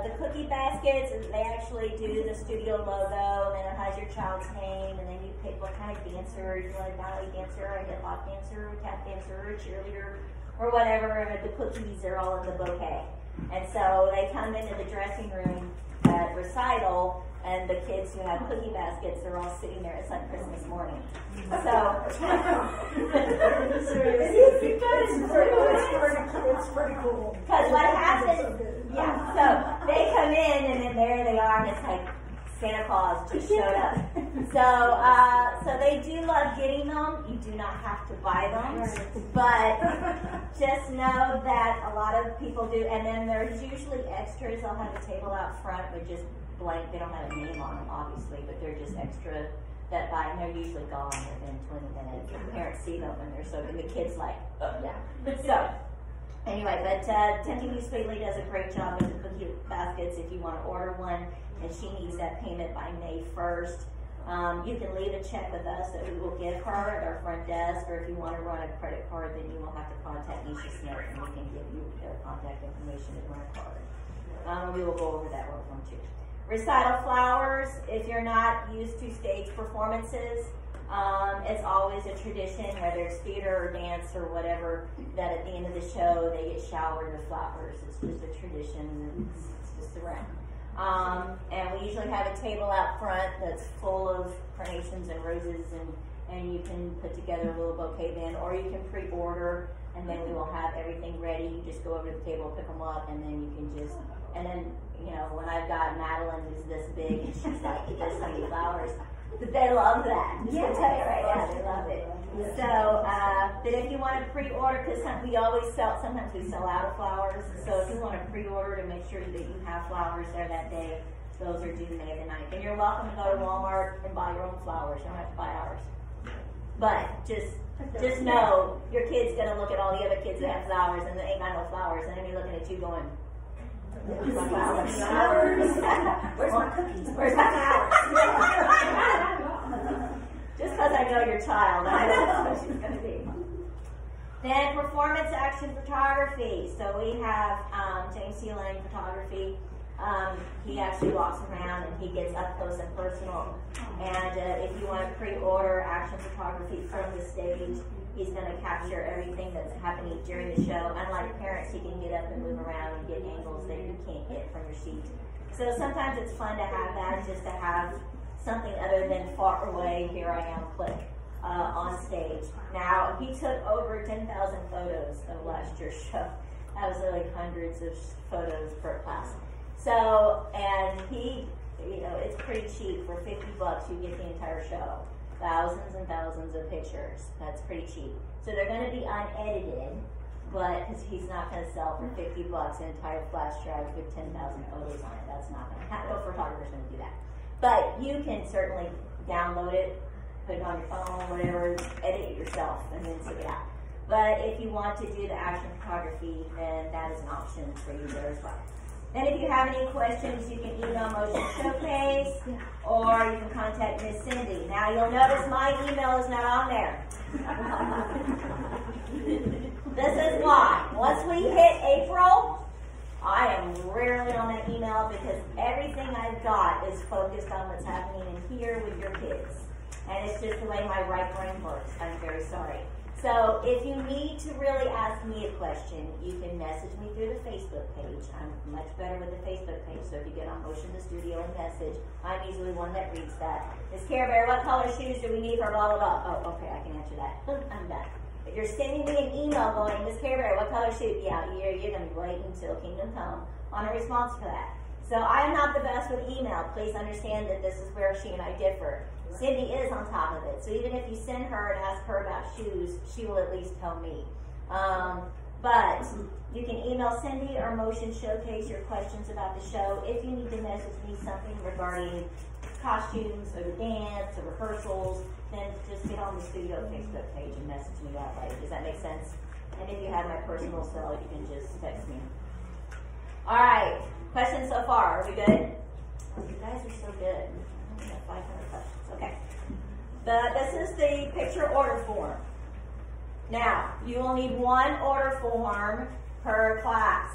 Speaker 2: The cookie baskets, they actually do the studio logo, and then it has your child's name, and then you pick what kind of dancer. You want a ballet dancer, or a hip hop dancer, or a tap dancer, or a cheerleader, or whatever. And the cookies are all in the bouquet. And so they come into the dressing room at recital, and the kids who have cookie baskets are all sitting there. It's like Christmas morning. So
Speaker 3: It's pretty cool.
Speaker 2: Because what happens, so they come in, and then there they are, and it's like Santa Claus just showed up. So they do love getting them. You do not have to buy them, but just know that a lot of people do. And then there's usually extras. They'll have a table out front with just blank. They don't have a name on them, obviously, but they're just extra that buy. And they're usually gone within 20 minutes. The parents see them and they're so good. The kids like, oh yeah. So. Anyway, but Tinky Sweetly does a great job with the cookie baskets if you want to order one, and she needs that payment by May 1st. You can leave a check with us that we will give her at our front desk, or if you want to run a credit card, then you will have to contact Nisha Smith, and we can give you their contact information to run a card. We will go over that one too. Recital flowers, if you're not used to stage performances, it's always a tradition, whether it's theater or dance or whatever, that at the end of the show they get showered with flowers. It's just a tradition. It's just around. And we usually have a table out front that's full of carnations and roses, and you can put together a little bouquet then, or you can pre-order, and then we will have everything ready. You just go over to the table, pick them up, and then you can just, and then, you know, when I've got Madeline who's this big, and she's like this many flowers, but they love that. I'm just gonna tell you right now, they love it. So, but if you want to pre-order, because we always sell, sometimes we sell out of flowers, so if you want to pre-order to make sure that you have flowers there that day, those are due May the 9th. And you're welcome to go to Walmart and buy your own flowers. You don't have to buy ours. But just know your kid's gonna look at all the other kids that have flowers and they ain't got no flowers, and then you're looking at you going, "Where's my flowers? Where's my cookies? Where's my flowers?" Just because I know your child, I know that's what she's gonna be. Then performance action photography. So we have James Sealing Photography. He actually walks around and he gets up close and personal. And if you want to pre-order action photography from the stage, he's going to capture everything that's happening during the show. Unlike parents, he can get up and move around and get angles that you can't get from your sheet. So sometimes it's fun to have that, just to have something other than far away, here I am, click, on stage. Now, he took over 10,000 photos of last year's show. That was like hundreds of photos per class. So, and he, you know, it's pretty cheap. For $50, you get the entire show. Thousands and thousands of pictures. That's pretty cheap. So they're going to be unedited, but because he's not going to sell for $50 an entire flash drive with 10,000 photos on it. That's not going to happen. No photographer's going to do that. But you can certainly download it, put it on your phone, whatever, edit it yourself, and then stick it out. But if you want to do the action photography, then that is an option for you there as well. Then if you have any questions, you can email Motion Showcase, or you can contact Miss Cindy. Now you'll notice my email is not on there. This is why. Once we hit April, I am rarely on that email because everything I've got is focused on what's happening in here with your kids. And it's just the way my right brain works. I'm very sorry. So if you need to really ask me a question, you can message me through the Facebook page. I'm much better with the Facebook page. So if you get on Motion the Studio and message, I'm usually one that reads that. Miss Care Bear, what color shoes do we need for blah, blah, blah? Oh, okay, I can answer that. I'm done. If you're sending me an email going, Miss Care Bear, what color shoe? Yeah, you're going to be waiting until Kingdom Come on a response to that. So I am not the best with email. Please understand that this is where she and I differ. Cindy is on top of it. So even if you send her and ask her about shoes, she will at least tell me. But you can email Cindy or Motion Showcase your questions about the show. If you need to message me something regarding costumes or the dance or rehearsals, then just get on the studio Facebook page and message me that way. Does that make sense? And if you have my personal cell, you can just text me. All right. Questions so far? Are we good? Oh, you guys are so good. I have 500 questions. Okay. This is the picture order form. Now, you will need one order form per class.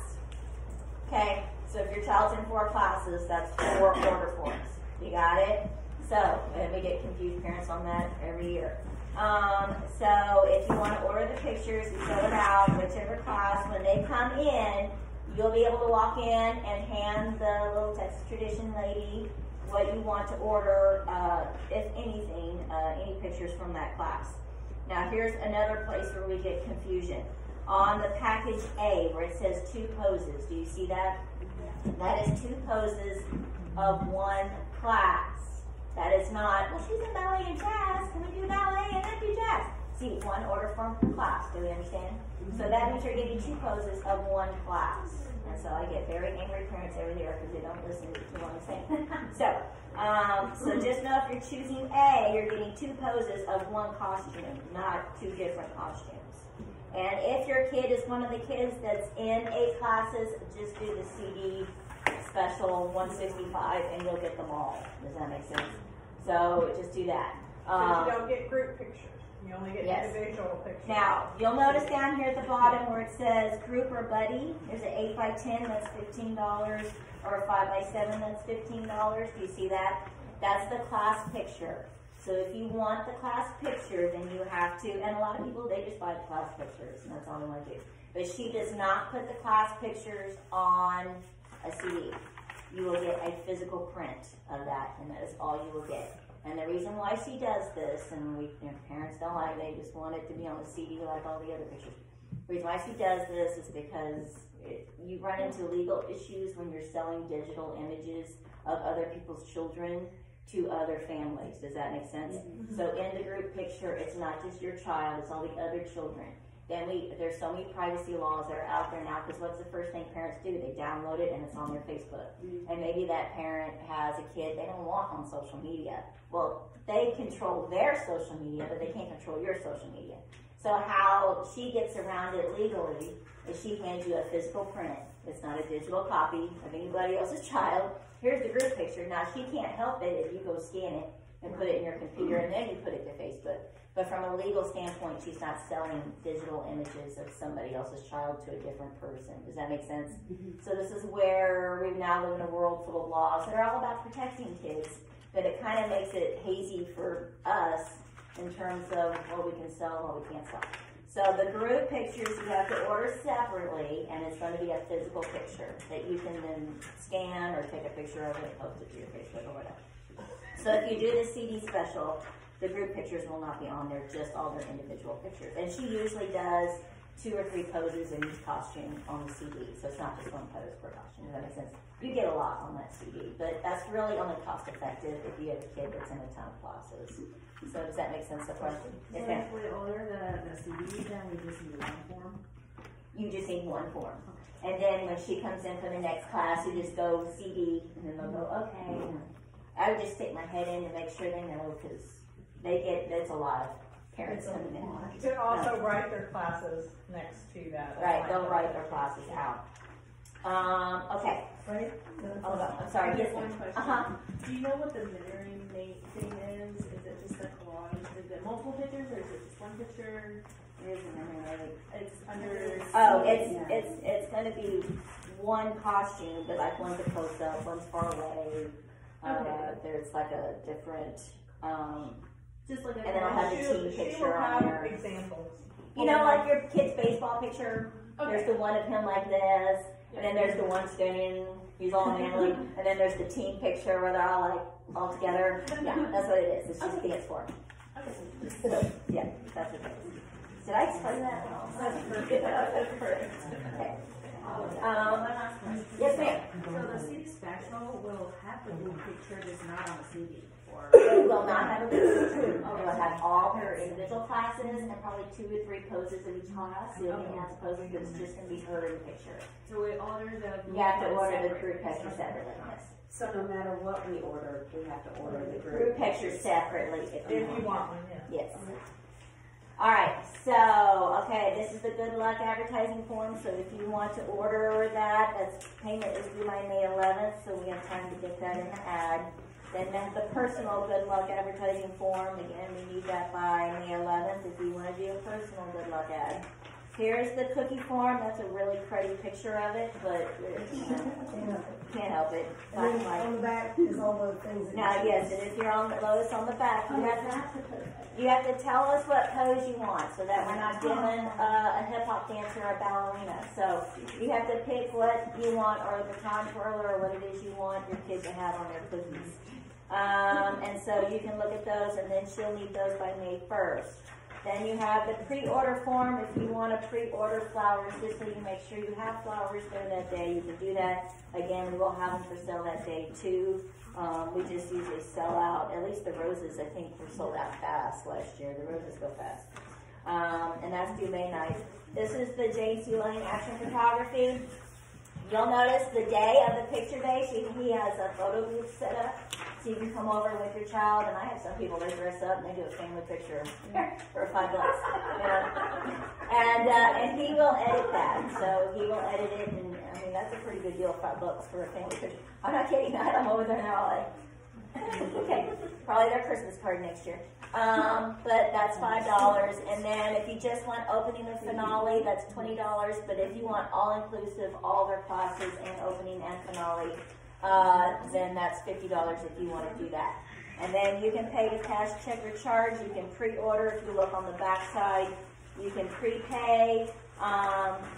Speaker 2: Okay? So if your child's in 4 classes, that's 4 order forms. You got it? So, and we get confused parents on that every year. So if you want to order the pictures, you fill it out, whichever class. When they come in, you'll be able to walk in and hand the little Texas Tradition lady what you want to order, if anything, any pictures from that class. Now here's another place where we get confusion. On the package A, where it says 2 poses, do you see that? That is 2 poses of one class. That is not, well, she's in ballet and jazz. Can we do ballet and then do jazz? See, one order form per class. Do we understand? So that means you're getting 2 poses of one class. And so I get very angry parents over here because they don't listen to what I'm saying. So just know if you're choosing A, you're getting 2 poses of one costume, not 2 different costumes. And if your kid is one of the kids that's in 8 classes, just do the CD special 165 and you'll get them all. Does that make sense? So just do that.
Speaker 5: So you don't get group pictures. You only get individual pictures.
Speaker 2: Now, you'll notice down here at the bottom where it says group or buddy, there's an 8 by 10, that's $15, or a 5 by 7, that's $15. Do you see that? That's the class picture. So if you want the class picture, then you have to, and a lot of people, they just buy the class pictures, and that's all they want to do. But she does not put the class pictures on a CD. You will get a physical print of that, and that is all you will get. And the reason why she does this, and parents don't like it, they just want it to be on a CD like all the other pictures. The reason why she does this is because you run into legal issues when you're selling digital images of other people's children to other families. Does that make sense? Mm-hmm. So in the group picture, it's not just your child, it's all the other children. Then there's so many privacy laws that are out there now, because what's the first thing parents do? They download it and it's on their Facebook. Mm-hmm. And maybe that parent has a kid they don't want on social media. Well, they control their social media, but they can't control your social media. So how she gets around it legally is she hands you a physical print. It's not a digital copy of anybody else's child. Here's the group picture. Now, she can't help it if you go scan it and put it in your computer and then you put it to Facebook. But from a legal standpoint, she's not selling digital images of somebody else's child to a different person. Does that make sense? Mm-hmm. So this is where we now live in a world full of laws that are all about protecting kids, but it kind of makes it hazy for us in terms of what we can sell and what we can't sell. So the group pictures you have to order separately, and it's going to be a physical picture that you can then scan or take a picture of it and post it to your Facebook or whatever. So if you do the CD special, the group pictures will not be on there, just all their individual pictures. And she usually does 2 or 3 poses in each costume on the CD, so it's not just 1 pose per costume. Does that make sense? You get a lot on that CD, but that's really only cost effective if you have a kid that's in a ton of classes. So does that make sense, the question?
Speaker 1: So if we order the CD, then we just need 1 form?
Speaker 2: You just need 1 form. And then when she comes in for the next class, you just go CD, and then they'll go, okay. I would just stick my head in to make sure they know, because that's a lot of parents coming in.
Speaker 5: You could also write their classes next to that.
Speaker 2: Right, they'll write their classes out. Okay.
Speaker 3: Right?
Speaker 2: Hold on, I'm sorry. Yes,
Speaker 1: one question. Do you know what the mirroring thing is? Is it just a collage? Is it multiple pictures, or is it just 1 picture? It's under.
Speaker 2: Oh, it's going to be 1 costume, but like one's a close up, one's far away. There's like a different.
Speaker 1: Just like a.
Speaker 2: And then I'll have the team picture on there.
Speaker 5: Examples.
Speaker 2: You know, like your kid's baseball picture.
Speaker 1: Okay.
Speaker 2: There's the one of him like this, and then there's the one standing. He's all manly, and then there's the team picture where they're all like all together. Yeah, that's what it is. It's just dance form.
Speaker 1: Okay.
Speaker 2: So yeah, that's what it is. Did I explain that well?
Speaker 1: That's perfect. That's perfect.
Speaker 2: Okay. Yes, ma'am.
Speaker 1: So the CD special will have the group picture that's not on the CD.
Speaker 2: It will not have a group picture. It will have all her individual classes and probably 2 or 3 poses of each class. So you have poses, but it's just going to be her in the picture.
Speaker 1: So we order the.
Speaker 2: You have to order the group picture separately. Yes.
Speaker 4: So no matter what we order, we have to order the
Speaker 2: Group picture separately if
Speaker 5: If you want one, yeah.
Speaker 2: Yes. All right, so, okay, this is the good luck advertising form, so if you want to order that, that's payment is due by May 11th, so we have time to get that in the ad. Then the personal good luck advertising form, again, we need that by May 11th if you want to do a personal good luck ad. Here's the cookie form. That's a really cruddy picture of it, but can't help it.
Speaker 3: And then on the back is all the things.
Speaker 2: Now, yes, and if you're on the Lois on the back, you have to tell us what pose you want, so that we're not giving a hip hop dancer or a ballerina. So you have to pick what you want, or the baton twirler, or what it is you want your kid to have on their cookies. And so you can look at those, and then she'll need those by May 1st. Then you have the pre-order form. If you want to pre-order flowers, just so you make sure you have flowers there that day, you can do that. Again, we will have them for sale that day too. We just usually sell out. At least the roses, I think, were sold out fast last year. The roses go fast. And that's due May 9th. This is the J.C. Lane Action Photography. You'll notice the day of the picture day, he has a photo booth set up, so you can come over with your child. And I have some people, they dress up and they do a family picture for $5. And he will edit that. So he will edit it, and I mean that's a pretty good deal, $5 for a family picture. I'm not kidding. I'm over there now, like okay, probably their Christmas card next year. But that's $5. And then if you just want opening the finale, that's $20. But if you want all inclusive, all their classes and opening and finale, then that's $50 if you want to do that. And then you can pay with cash, check, or charge. You can pre-order if you look on the back side. You can prepay,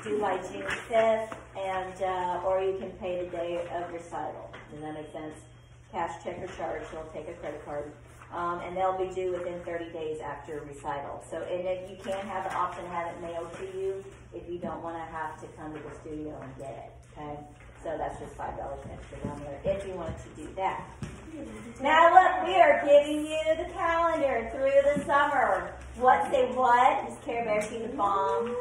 Speaker 2: due by June 5th, and or you can pay the day of recital. Does that make sense? Cash, check, or charge. They'll take a credit card. And they'll be due within 30 days after recital. So, and if you can have the option to have it mailed to you if you don't want to have to come to the studio and get it, okay? So that's just $5 extra down there if you wanted to do that. Now look, we are giving you the calendar through the summer. What say what? Miss Care Bear, she's a bomb.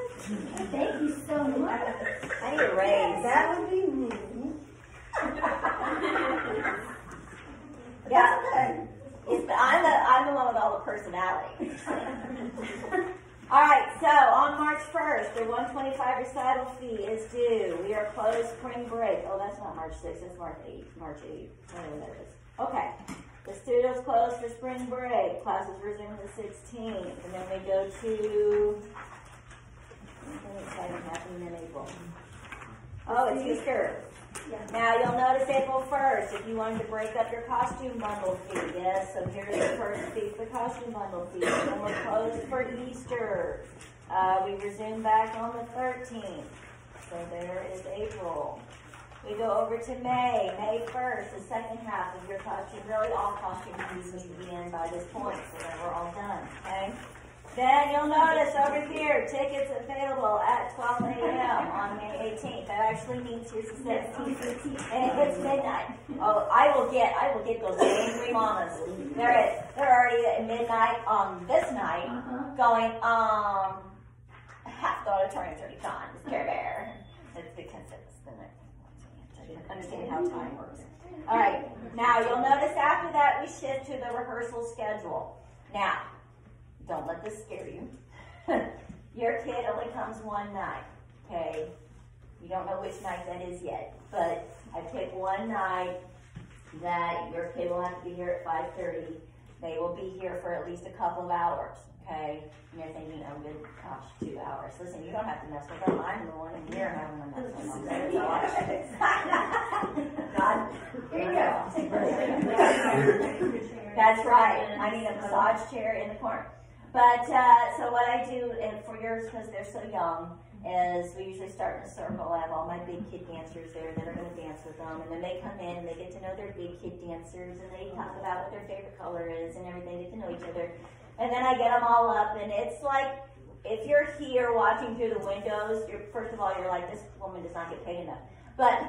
Speaker 4: Thank you so much.
Speaker 2: I need a raise.
Speaker 3: That would be me.
Speaker 2: Yeah.
Speaker 3: Okay.
Speaker 2: I'm the one with all the personality. All right, so on March 1st, the $125 recital fee is due. We are closed spring break. Oh, that's not March 6th, that's March 8th. Whatever that is. Okay, the studio's closed for spring break. Classes resume the 16th, and then we go to something exciting happening in April. Oh, it's Easter. Now you'll notice April 1st, if you wanted to break up your costume bundle fee, yes, so here's the first fee for costume bundle fee. And then we're closed for Easter. We resume back on the 13th. So there is April. We go over to May 1st, the second half of your costume. Really all costume fees need to be in by this point, so that we're all done, okay? Then you'll notice over here, tickets available at 12 a.m. on May 18th. That actually means here's the 17th, and it hits midnight. Oh, I will get those angry mamas. They're already at midnight on this night, going, half the auditorium's already gone. It's Care Bear. It's because it's the night. I didn't understand how time works. All right. Now you'll notice after that we shift to the rehearsal schedule. Now. Don't let this scare you. Your kid only comes one night, okay? You don't know which night that is yet, but I pick one night that your kid will have to be here at 5:30. They will be here for at least a couple of hours, okay? And you're thinking, oh, good gosh, 2 hours. Listen, you don't have to mess with them. I'm the one in here having to mess with them. God, here you go. That's right. I need a massage chair in the corner. But, so what I do, and for yours, because they're so young, is we usually start in a circle. I have all my big kid dancers there that are going to dance with them, and then they come in and they get to know their big kid dancers, and they talk about what their favorite color is and everything, get to know each other. And then I get them all up, and it's like, if you're here watching through the windows, first of all, you're like, this woman does not get paid enough. But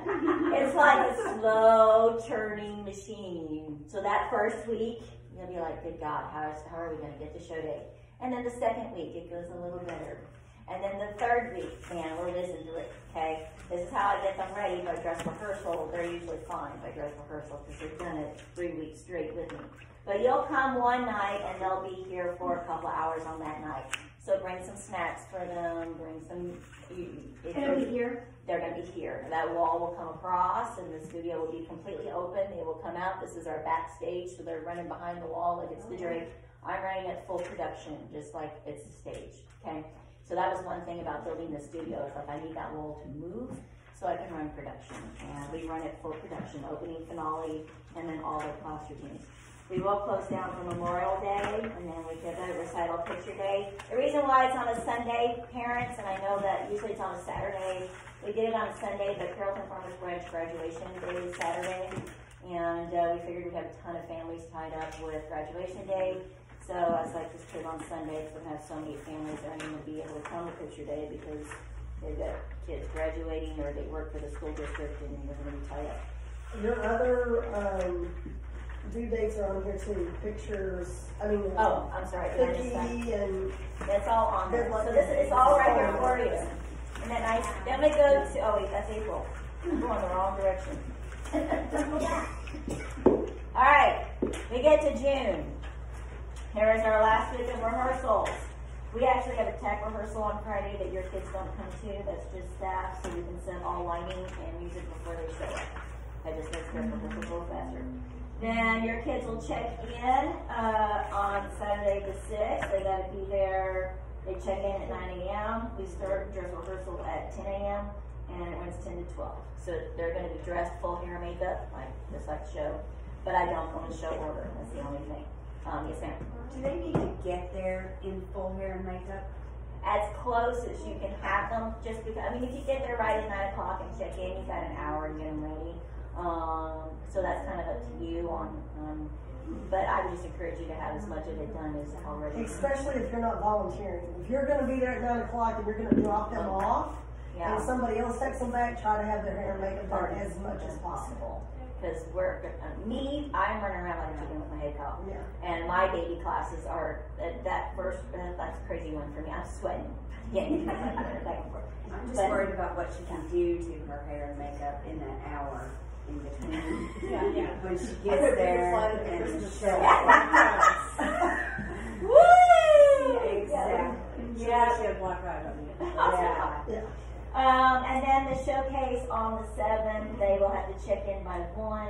Speaker 2: it's like a slow turning machine. So that first week, you'll be like, good God, how are we going to get to show day? And then the second week, it goes a little better. And then the third week, man, we're listening to it, okay? This is how I get them ready by dress rehearsal. They're usually fine by dress rehearsal because they've done it 3 weeks straight with me. But you'll come one night and they'll be here for a couple hours on that night. So bring some snacks for them, bring some...
Speaker 4: They'll be here?
Speaker 2: They're going to be here. That wall will come across and the studio will be completely open. They will come out. This is our backstage, so they're running behind the wall like it's the Drake. I'm running at full production, just like it's the stage, okay? So that was one thing about building the studio. It's like I need that wall to move so I can run production. And we run at full production, opening, finale, and then all the class routines. We will close down for Memorial Day, and then we get a recital picture day. The reason why it's on a Sunday, parents, and I know that usually it's on a Saturday, we did it on a Sunday, but Carrollton Farmers Branch graduation day is Saturday, and we figured we'd have a ton of families tied up with graduation day. So I was like, just put it on Sunday, because we have so many families that aren't going to be able to come to picture day because they've got kids graduating or they work for the school district and they're going to be tied up.
Speaker 3: Your other, due dates are on here too, pictures,
Speaker 2: Oh, I'm sorry. Did I miss that?
Speaker 3: cookie and,
Speaker 2: That's all on there. So this is all right here for you. Isn't that nice? Then we go to, oh wait, that's April. I'm going the wrong direction. Alright, we get to June. Here is our last week of rehearsals. We actually have a tech rehearsal on Friday that your kids don't come to. That's just staff, so we can send all lighting and music before they show up. That just makes their rehearsals a little faster. Then your kids will check in on Saturday the 6th. They gotta be there. They check in at 9 a.m. We start dress rehearsal at 10 a.m. and it runs 10 to 12. So they're gonna be dressed full hair and makeup, just like the show. But I don't go in show order. That's the only thing. Yes, ma'am.
Speaker 4: Do they need to get there in full hair and makeup?
Speaker 2: As close as you can have them, just because, if you get there right at 9 o'clock and check in, you've got an hour to get them ready. So that's kind of up to you but I would just encourage you to have as much of it done as already.
Speaker 3: especially if you're not volunteering. If you're gonna be there at 9 o'clock and you're gonna drop them off,
Speaker 2: Yeah.
Speaker 3: and somebody else takes them back, try to have their hair and makeup done as much as possible.
Speaker 2: Because I'm running around like a chicken with my head cut.
Speaker 3: Yeah.
Speaker 2: And my baby classes are, that's a crazy one for me. I'm sweating. Yeah, back and forth.
Speaker 4: I'm just
Speaker 2: But-
Speaker 4: worried about what she can do to her hair and makeup in that hour in between.
Speaker 5: Yeah.
Speaker 4: When she gets there and show
Speaker 2: Woo!
Speaker 4: Exactly.
Speaker 2: Yeah.
Speaker 4: She had black eye on you.
Speaker 2: Yeah.
Speaker 3: Yeah.
Speaker 2: And then the showcase on the 7th, they will have to check in by 1,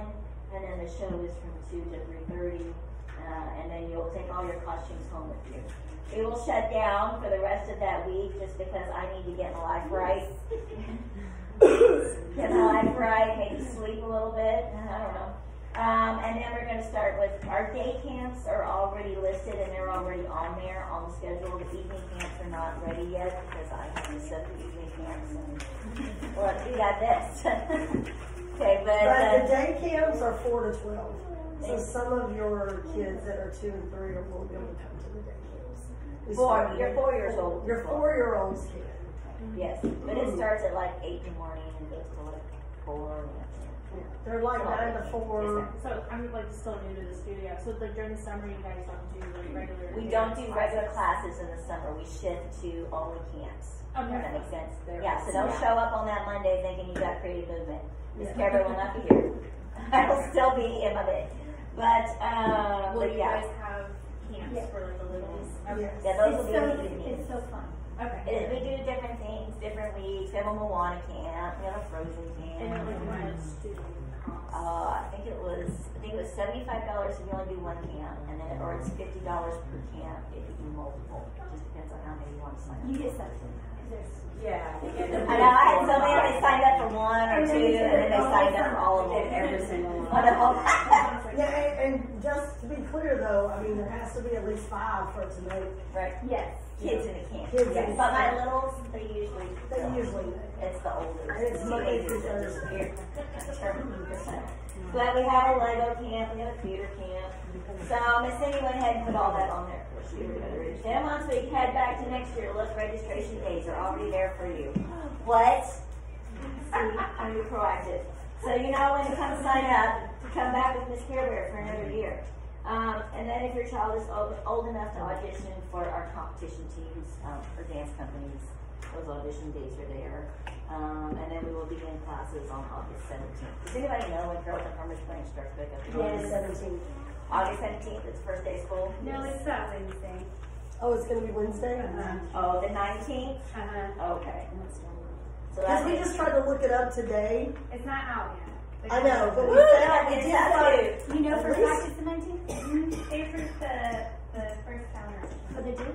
Speaker 2: and then the show is from 2 to 3:30, and then you'll take all your costumes home with you. We will shut down for the rest of that week just because I need to get my life right. Get my life right, maybe sleep a little bit, I don't know. And then we're going to start with our day camps are already listed and they're already on there on the schedule. The evening camps are not ready yet because I haven't set the evening camps. And, well, we got this. Okay,
Speaker 3: But the day camps are 4 to 12. So some of your kids that are 2 and 3 will be able to come to the day camps.
Speaker 2: You're 4 years old.
Speaker 3: Your 4-year-olds can.
Speaker 2: Yes, but it starts at like 8 in the morning and goes to like 4.
Speaker 3: Yeah. They're like 9 to 4.
Speaker 1: So I'm still new to the studio. So during the summer, you guys don't do regular.
Speaker 2: We don't do regular classes in the summer. We shift to only camps.
Speaker 1: Okay.
Speaker 2: Does that make sense?
Speaker 4: There
Speaker 2: Yeah, so don't
Speaker 4: is.
Speaker 2: show up on that Monday thinking you got creative movement. Miss
Speaker 3: Yeah.
Speaker 2: Carver will not be here. I will still be in my bed. But,
Speaker 1: Will
Speaker 2: but
Speaker 1: you
Speaker 2: yeah.
Speaker 1: guys have camps for the littles?
Speaker 3: Yes.
Speaker 2: Yeah, those will be in the evening.
Speaker 1: It's so fun. Okay.
Speaker 2: It is, we do different things, different weeks. We have a Moana camp, we have a Frozen
Speaker 1: And
Speaker 2: camp.
Speaker 1: then like student costs.
Speaker 2: I think it was $75 if you only do one camp, and then or it's $50 per camp if you do multiple. It just depends on how many you want to sign up.
Speaker 1: You get something.
Speaker 4: Yeah.
Speaker 2: I know, I had so many that signed up for 1 or 2, and then they signed up for all of them.
Speaker 4: Every single one.
Speaker 2: One of them.
Speaker 3: Yeah, and just to be clear though, there has to be at least 5 for it to make.
Speaker 2: Right.
Speaker 1: Yes.
Speaker 2: Kids in the camp.
Speaker 3: Kids in
Speaker 2: Yes.
Speaker 3: the
Speaker 2: But my
Speaker 3: camp.
Speaker 2: littles, they usually it's the older.
Speaker 3: And it's Monday through Thursday.
Speaker 2: But we have a Lego camp, we have a theater camp. So Miss Cindy went ahead and put all that on there. Then once we head back to next year, look, registration dates are already there for you. What? See, I'm be proactive. So you know when to come sign up to come back with Miss Care Bear for another year. And then if your child is old enough to audition for our competition teams or dance companies, those audition dates are there. And then we will begin classes on August 17th. Does anybody know when Girls and Farmers Branch starts back up?
Speaker 3: August 17th.
Speaker 2: August 17th, it's the first day of school.
Speaker 1: No, it's that Wednesday.
Speaker 3: Oh, it's gonna be Wednesday?
Speaker 2: Oh, the 19th? Okay. So
Speaker 3: Because we just tried to look it up today.
Speaker 1: It's not out yet.
Speaker 3: I know, but we
Speaker 2: Woo,
Speaker 3: found, we
Speaker 2: it's
Speaker 3: did
Speaker 2: not
Speaker 3: find,
Speaker 2: too.
Speaker 1: You know for a
Speaker 3: At
Speaker 1: fact
Speaker 3: least-
Speaker 1: it's the 19th? They approved the first calendar. Oh, they did?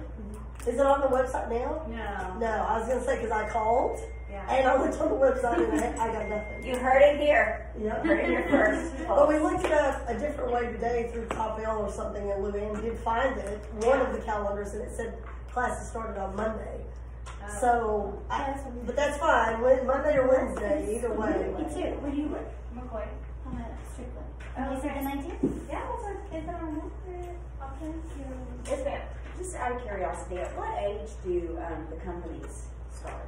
Speaker 3: is it on the website now?
Speaker 1: No.
Speaker 3: No, I was gonna say, cause I called,
Speaker 1: Yeah.
Speaker 3: and I looked on the website and I got nothing.
Speaker 2: You heard it here.
Speaker 3: Yep.
Speaker 2: Heard it here first.
Speaker 3: But we looked it up a different way today through Top L or something, and Luann did find it, one of the calendars, and it said classes started on Monday. So, but that's fine, Monday or Wednesday, either way.
Speaker 1: Me too. Where do you work? McCoy. I'm at Strickland.
Speaker 6: You said the 19th?
Speaker 1: Yeah, is there another option to?
Speaker 2: Yes, ma'am.
Speaker 4: Just out of curiosity, at what age do the companies start?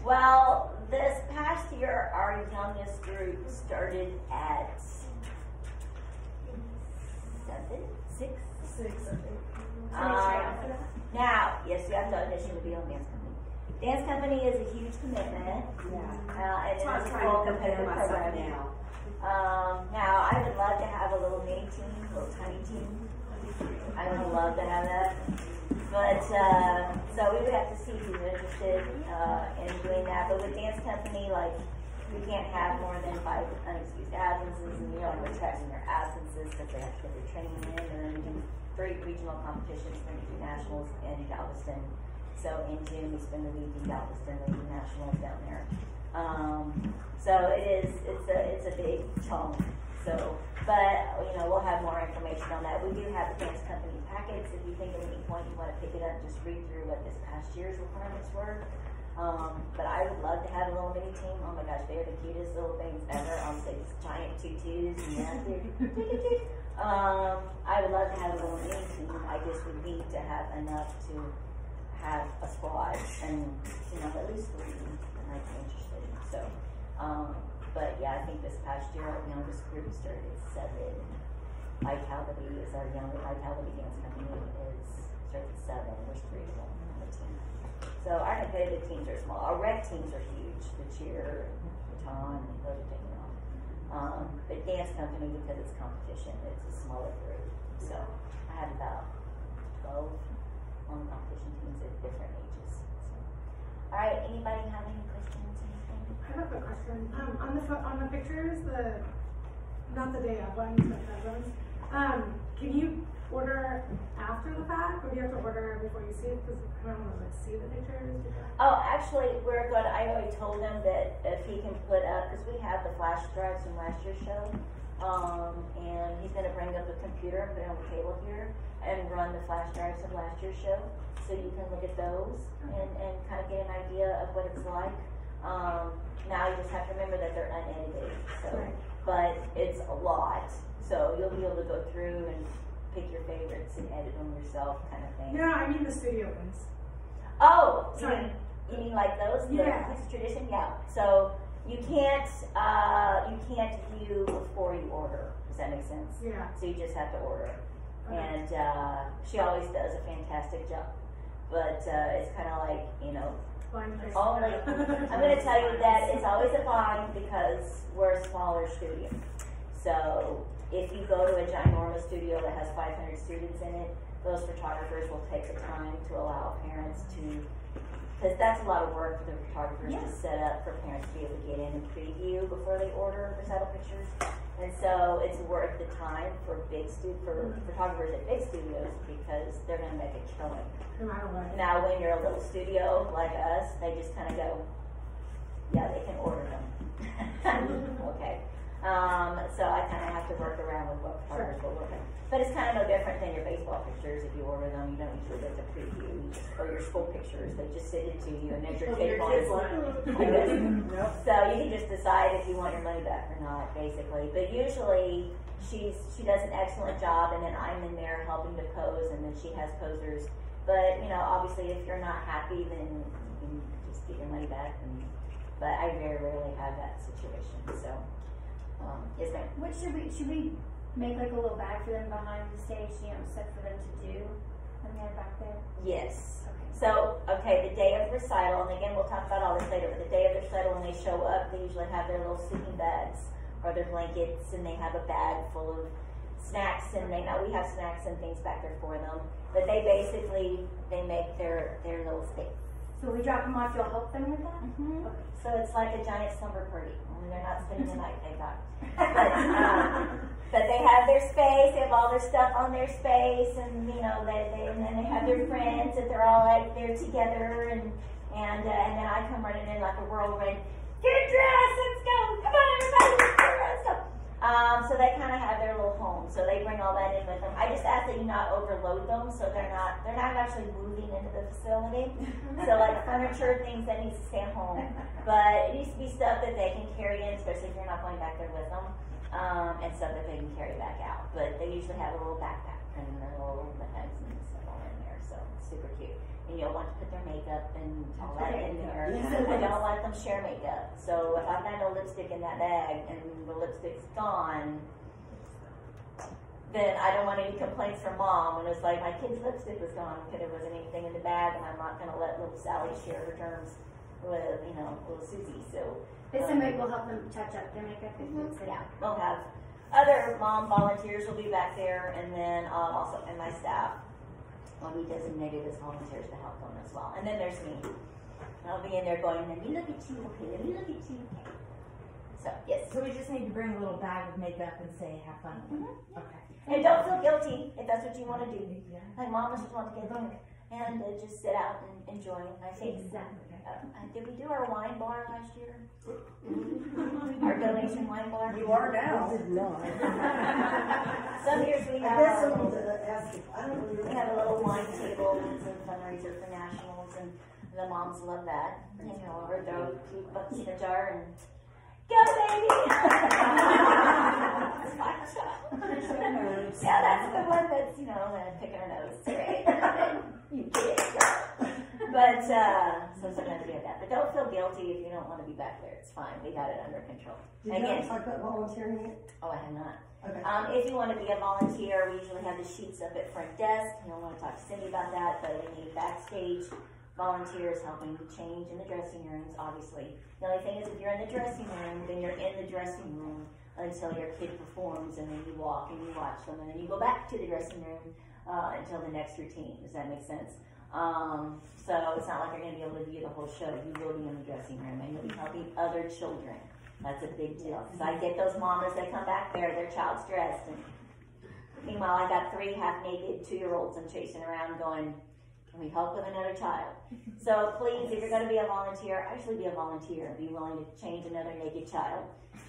Speaker 2: Well, this past year, our youngest group started at 6.
Speaker 3: Six, I think.
Speaker 2: Now, yes, you have to audition to be on dance company. Dance company is a huge commitment.
Speaker 4: Yeah.
Speaker 2: And
Speaker 4: So I was
Speaker 2: it's a
Speaker 4: trying
Speaker 2: full
Speaker 4: to compare
Speaker 2: competitive
Speaker 4: myself
Speaker 2: program.
Speaker 4: now.
Speaker 2: Now, I would love to have a little mini team, a little tiny team. I would love to have that. But, so we would have to see who's interested in doing that. But with dance company, like, we can't have more than 5 unexcused absences, and like we're tracking their absences because they have to get their training in, and then we do 3 regional competitions, we're going to do nationals in Galveston. So in June, we spend the week in Galveston, we do nationals down there. So it's a big chunk. So, but we'll have more information on that. We do have the dance company packets. If you think at any point you want to pick it up, just read through what this past year's requirements were. But I would love to have a little mini team. Oh my gosh, they're the cutest little things ever. On these giant tutus and I would love to have a little mini team. I just would need to have enough to have a squad and at least 3 that might be interested. So, but yeah, I think this past year our youngest group started at 7. Vitality is our youngest. Vitality Dance Company starts at 7. There's 3 of them on the team. So our competitive teams are small. Our rec teams are huge. The cheer, the baton, those are taking off. But dance company, because it's competition, it's a smaller group. So I have about 12 on competition teams at different ages. So, all right, anybody have any questions? Anything?
Speaker 7: I have a quick question. On the pictures, not the day of, but I'm just ones. Can you order after the fact, or do you have to order before you see it? Because I don't want to see the pictures.
Speaker 2: Oh, actually, we're good. I already told him that if he can put up, because we have the flash drives from last year's show, and he's going to bring up a computer and put it on the table here and run the flash drives from last year's show, so you can look at those and kind of get an idea of what it's like. Now you just have to remember that they're unedited, so but it's a lot, so you'll be able to go through and pick your favorites and edit them yourself, kind of thing.
Speaker 7: No, I mean the studio ones.
Speaker 2: Oh,
Speaker 7: Sorry.
Speaker 2: you mean like those?
Speaker 7: Yeah.
Speaker 2: The tradition, yeah. So you can't view before you order. Does that make sense?
Speaker 7: Yeah.
Speaker 2: So you just have to order.
Speaker 7: Okay.
Speaker 2: And she always does a fantastic job. But it's kind of like,
Speaker 7: Blind taste.
Speaker 2: only, I'm going to tell you that it's always a bind because we're a smaller studio. So if you go to a ginormous studio that has 500 students in it, those photographers will take the time to allow parents to, because that's a lot of work for the photographers to set up for parents to be able to get in and preview before they order recital pictures. And so it's worth the time for photographers at big studios because they're going to make a killing.
Speaker 7: No matter what.
Speaker 2: Now, when you're a little studio like us, they just kind of go, yeah, they can order them. Okay. So I kind of have to work around with what photographers will work on. But it's kind of no different than your baseball pictures. If you order them, you don't usually get the preview. Or your school pictures, they just send it to you and there's your kid on it. So you can just decide if you want your money back or not, basically. But usually she does an excellent job, and then I'm in there helping to pose, and then she has posers. But obviously, if you're not happy, then you can just get your money back. But I very rarely have that situation. So yes, ma'am.
Speaker 6: What should we make like a little bag for them behind the stage, stuff for them to do when they're back there?
Speaker 2: Yes.
Speaker 6: Okay.
Speaker 2: So, the day of recital, and again, we'll talk about all this later, but the day of recital, when they show up, they usually have their little sleeping bags or their blankets, and they have a bag full of snacks, and we have snacks and things back there for them, but they make their little space.
Speaker 6: So we drop them off, you'll help them with that?
Speaker 2: Mm-hmm.
Speaker 6: Okay.
Speaker 2: So it's like a giant slumber party, only they're not spending the night, thank God. But they have their space, they have all their stuff on their space, and and then they have their friends, and they're all like there together, and then I come running in like a whirlwind. Get dressed, let's go! Come on, everybody, let's go! So they kind of have their little home, so they bring all that in with them. I just ask that you not overload them, so they're not actually moving into the facility. So like furniture, things that needs to stay at home, but it needs to be stuff that they can carry in, especially if you're not going back there with them. and stuff that they can carry back out. But they usually have a little backpack and their little bags and stuff all in there, so it's super cute. And you'll want to put their makeup and all that in there. I don't let them share makeup. So if I find a lipstick in that bag and the lipstick's gone, then I don't want any complaints from mom when it's like my kid's lipstick was gone because there wasn't anything in the bag, and I'm not going to let little Sally share her germs with, little Susie. So
Speaker 6: But somebody will help them touch up their makeup if it's
Speaker 2: yeah, we'll have other mom volunteers will be back there, and then also and my staff will be designated as volunteers to help them as well. And then there's me. I'll be in there going, let me look at you, okay, let me look at you. So yes.
Speaker 8: So we just need to bring a little bag of makeup and say, have fun. Okay.
Speaker 2: And don't feel guilty if that's what you want to do. Like mom just wants to get drunk and just sit out and enjoy. I think.
Speaker 6: Exactly.
Speaker 2: Did we do our wine bar last year? Our donation wine bar.
Speaker 4: You are now.
Speaker 3: I did not.
Speaker 2: Some years we
Speaker 3: I
Speaker 2: have.
Speaker 3: guess someone to ask if, I don't really.
Speaker 2: We have a little wine table and it's a fundraiser for nationals, and the moms love that. Over throw a few bucks in a jar and go baby. Yeah, that's the one that's picking her nose. Right? You get it, girl. But so sometimes we have that. But don't feel guilty if you don't want to be back there. It's fine. We got it under control.
Speaker 3: Did you ever talk about volunteering yet?
Speaker 2: Oh, I have not.
Speaker 3: Okay.
Speaker 2: If you want to be a volunteer, we usually have the sheets up at front desk. You'll want to talk to Cindy about that, but we need backstage volunteers helping change in the dressing rooms, obviously. The only thing is if you're in the dressing room, then you're in the dressing room until your kid performs, and then you walk and you watch them, and then you go back to the dressing room until the next routine. Does that make sense? So it's not like you're going to be able to view the whole show. You will be in the dressing room, and you'll be helping other children. That's a big deal. Because I get those mamas that come back there, their child's dressed. And meanwhile, I got 3 half-naked 2-year-olds I'm chasing around going, can we help with another child? So please, if you're going to be a volunteer, actually be a volunteer. Be willing to change another naked child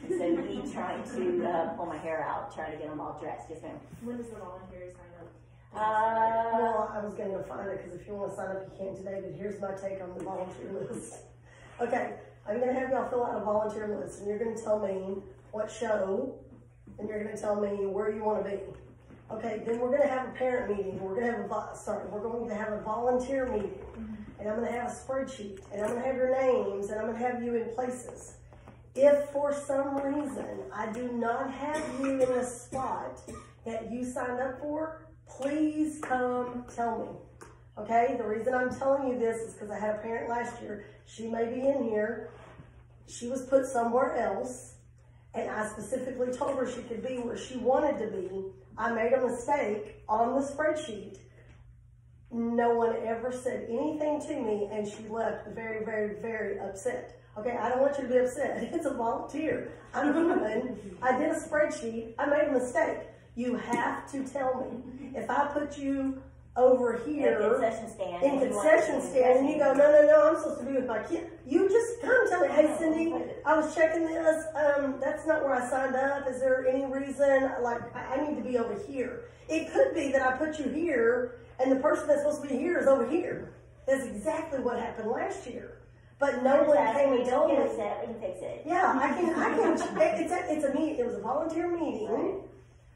Speaker 2: instead of me trying to pull my hair out, trying to get them all dressed. Yes, ma'am.
Speaker 1: When does the volunteer sign up?
Speaker 3: Well, I was going to find it because if you want to sign up, you can today, but here's my take on the volunteer list. Okay, I'm going to have y'all fill out a volunteer list, and you're going to tell me what show, and you're going to tell me where you want to be. Okay, then we're going to have a parent meeting. We're going to have a volunteer meeting, and I'm going to have a spreadsheet, and I'm going to have your names, and I'm going to have you in places. If for some reason I do not have you in a spot that you signed up for, please come tell me. Okay, the reason I'm telling you this is because I had a parent last year. She may be in here. She was put somewhere else, and I specifically told her she could be where she wanted to be. I made a mistake on the spreadsheet. No one ever said anything to me, and she left very, very, very upset. Okay, I don't want you to be upset. It's a volunteer. I'm human. I did a spreadsheet. I made a mistake. You have to tell me. If I put you over here
Speaker 2: In concession stand,
Speaker 3: and you go, no, I'm supposed to be with my kid. You just come tell me, hey Cindy, I was checking this. That's not where I signed up. Is there any reason? Like, I need to be over here. It could be that I put you here, and the person that's supposed to be here is over here. That's exactly what happened last year. But no one came and told me.
Speaker 2: We can fix it.
Speaker 3: Yeah, I can. It was a volunteer meeting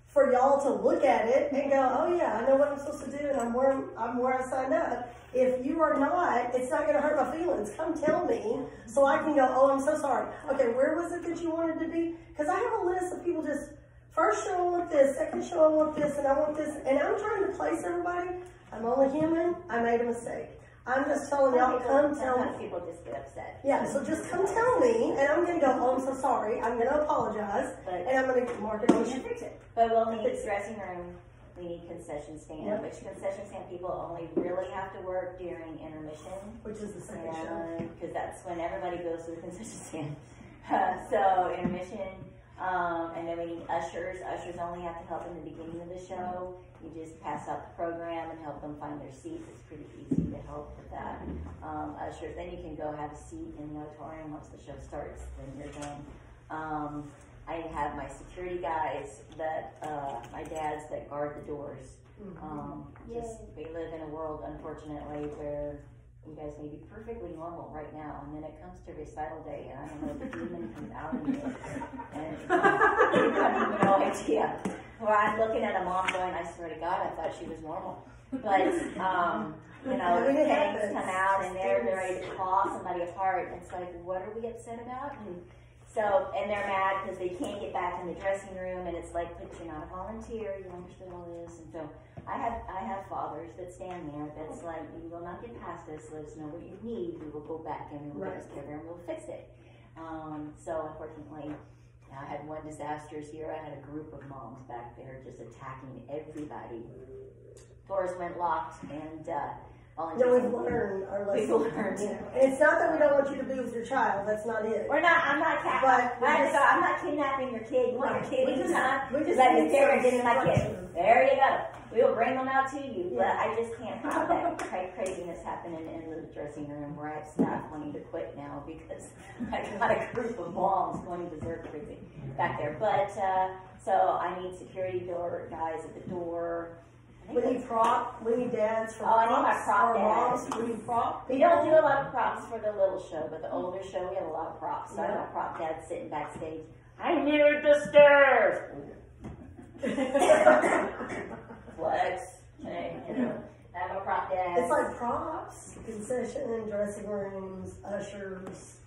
Speaker 3: for y'all to look at it and go, oh yeah, I know what I'm supposed to do, and I'm where I signed up. If you are not, it's not going to hurt my feelings. Come tell me so I can go, oh, I'm so sorry. Okay, where was it that you wanted to be? Because I have a list of people just, first show I want this, second show I want this, and I want this, and I'm trying to place everybody. I'm only human. I made a mistake. I'm just telling y'all, come tell me.
Speaker 2: People just get upset.
Speaker 3: Yeah, so just come tell me, and I'm going to go, oh, I'm so sorry. I'm going to apologize, and I'm going to mark it on the fix it.
Speaker 2: But we'll need dressing room. We need concession stand, which concession stand people only really have to work during intermission.
Speaker 3: Which is the second show.
Speaker 2: Because that's when everybody goes to the concession stand. So intermission, and then we need ushers. Ushers only have to help in the beginning of the show. You just pass out the program and help them find their seats. It's pretty easy to help with that. Ushers, then you can go have a seat in the auditorium once the show starts, then you're done. I have my security guys that, my dads that guard the doors. We live in a world, unfortunately, where you guys may be perfectly normal right now, and then it comes to recital day, and I don't know, the demon comes out of you, and you have no idea. Where I'm looking at a mom going, I swear to God, I thought she was normal. But, you know, things come out, and they're ready to claw somebody apart, and it's like, what are we upset about? And so, and they're mad because they can't get back in the dressing room, and it's like, but you're not a volunteer, you understand all this, and so I have fathers that stand there that's like, you will not get past this, let us know what you need, we will go back and we will get this together and we'll fix it. So unfortunately, I had one disastrous year, I had a group of moms back there just attacking everybody. Doors went locked, and volunteers.
Speaker 3: No, we've learned our lesson.
Speaker 2: We've learned.
Speaker 3: And it's not that we don't want you to be with your child, that's not it.
Speaker 2: I'm not kidnapping your kid. You want your kid anytime? Just let your parents get in my kid. There you go. We will bring them out to you. But I just can't have that craziness happening in the dressing room where I have staff wanting to quit now because I got a group of moms going berserk crazy back there. But so I need security door guys at the door.
Speaker 3: We need dads for
Speaker 2: I need my prop
Speaker 3: moms.
Speaker 2: dads.
Speaker 3: We need prop.
Speaker 2: We don't do a lot of props for the little show, but the older show we have a lot of props. So I have a prop dad sitting backstage. I needed the stairs. Flex. I have a prop dad.
Speaker 3: It's like props, concession and dressing rooms, ushers,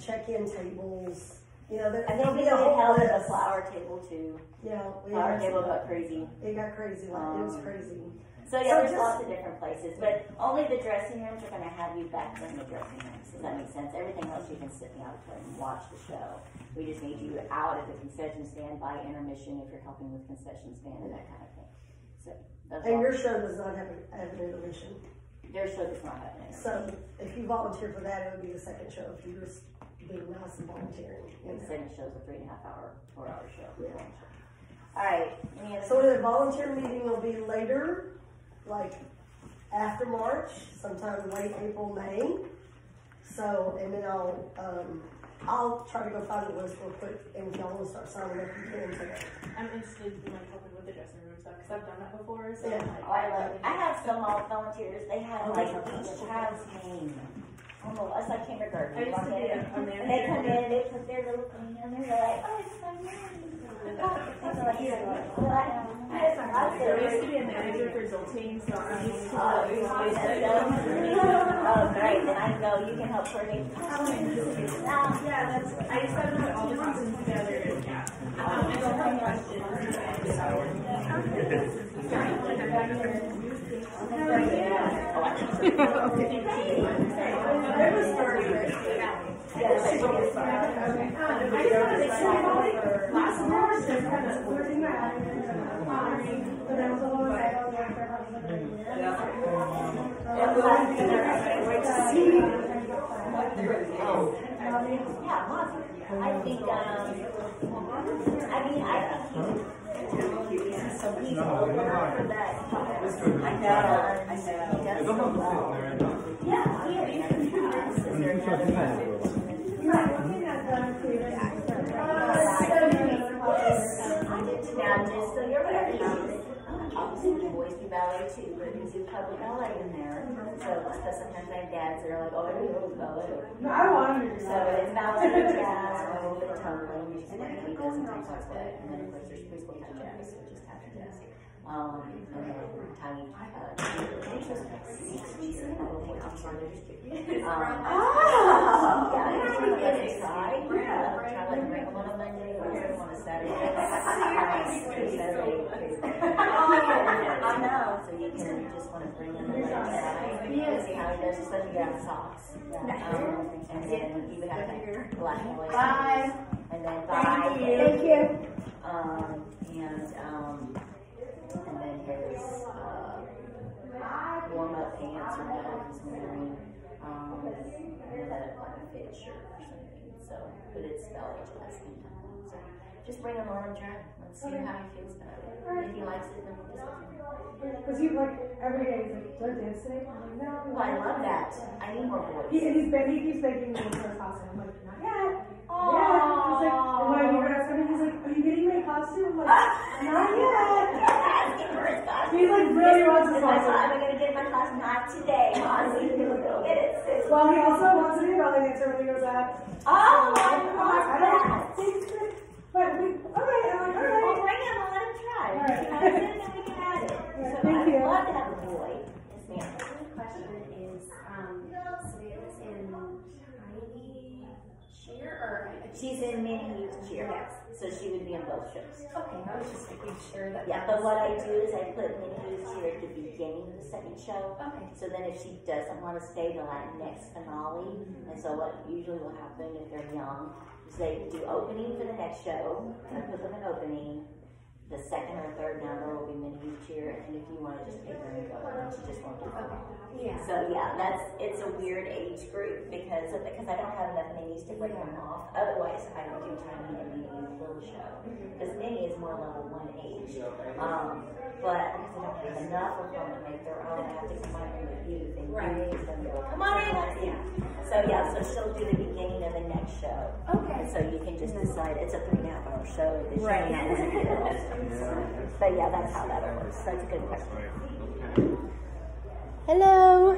Speaker 3: check-in tables. You know,
Speaker 2: I think we need help at the flower table too.
Speaker 3: Yeah,
Speaker 2: flower table got crazy.
Speaker 3: It got crazy. It was crazy.
Speaker 2: So yeah, there's lots of different places, but only the dressing rooms are going to have you back in the dressing rooms. Does that make sense? Everything else you can sit in the auditorium and watch the show. We just need you out at the concession stand by intermission if you're helping with concession stand and that kind of thing. So that's
Speaker 3: and your show does not have an intermission.
Speaker 2: Your show does not have an intermission.
Speaker 3: So if you volunteer for that, it would be the second show. If you just being nice and volunteering.
Speaker 2: The second show's a 3.5 hour, 4 hour show. Yeah. All right.
Speaker 3: So the volunteer meeting will be later, like after March, sometime late April, May. So, and then I'll try to go find the list real quick, and if y'all want to start signing up, you can today.
Speaker 1: I'm interested in like helping with the dressing room stuff because I've done that before. So
Speaker 3: Yeah.
Speaker 2: I have some volunteers. They have like each child's name. It's like kindergarten.
Speaker 1: I used to be a
Speaker 2: And they come in, they put their little thing in there, they're like, oh, it's my name.
Speaker 1: I used to be a manager for Zoltane, so I'm used to
Speaker 2: Oh, great. Then I can go, you can help coordinate.
Speaker 1: Yeah, I used to have to put all the processes together. Yeah. I don't have questions.
Speaker 2: I think he's old enough for that. I know. Yeah, is there another now, just so you're aware, obviously the boys do ballet too, but we do public ballet in there. So because sometimes I have dads that are like, oh, I don't know ballet.
Speaker 7: No, I want to do
Speaker 2: So it's ballet, jazz, a little bit of tumbling, which is what he does and things like that. And then of course there's preschool tap jazz, which is tap jazz. And then tiny I know, so you can just want to bring in the leg see how he does, especially get socks. And then you would have that black and white. Bye. And then bye.
Speaker 3: Thank you.
Speaker 2: And then his warm-up pants or whatever he's wearing, and then like a fit shirt or something. So, but it's ballet class anytime. So just bring him on and try. Let's see how he feels about it. If he likes it, then we'll just let him.
Speaker 7: Because he like every day he's like, do I dance today? I'm like, no.
Speaker 2: Oh, I love that. I need more boys.
Speaker 7: He keeps begging me for a costume. I'm like, not yet.
Speaker 2: Aww.
Speaker 7: Yeah. He's like, and when I hear it coming, he's like, are you getting my costume? I'm like, not yet.
Speaker 2: Asking for his costume.
Speaker 7: He's like really wants his
Speaker 2: He's like,
Speaker 7: costume.
Speaker 2: I'm going to get my costume. Not today, honestly.
Speaker 7: Well, he also wants an email answer when he goes out.
Speaker 2: Oh, I love that.
Speaker 7: But we, okay, I'm like, all right.
Speaker 2: Well, bring him and let him try.
Speaker 7: All right.
Speaker 2: If he comes in, then we can add it. So
Speaker 7: Thank
Speaker 2: I
Speaker 7: you.
Speaker 2: would love to have a boy. Yes, ma'am.
Speaker 6: My question is, Savannah's in tiny cheer or?
Speaker 2: She's in mini youth cheer. Yes. So she would be in both shows.
Speaker 6: Okay, I was just making sure that.
Speaker 2: Yeah, but what I do is I put mini youth cheer at the beginning of the second show.
Speaker 6: Okay.
Speaker 2: So then if she doesn't want to stay till that next finale, and so what usually will happen if they're young is they do opening for the next show, and I put them in opening. The second or third number will be mini youth cheer, and if you want to just take her and go, then she just won't do it.
Speaker 6: Yeah.
Speaker 2: So yeah, it's a weird age group because I don't have enough minis to break them off. Otherwise, I would do tiny and mini in the little show because mini is more level 1 age. But because I don't have enough of them to make their own, I have to combine them with youth and use them to go, come on in, let's see. So yeah, so she'll do the beginning of the next show.
Speaker 6: Okay.
Speaker 2: And so you can just decide it's a 3.5-hour show. That
Speaker 6: Right.
Speaker 2: you don't want to do. But yeah, that's how that works. That's a good question. Hello.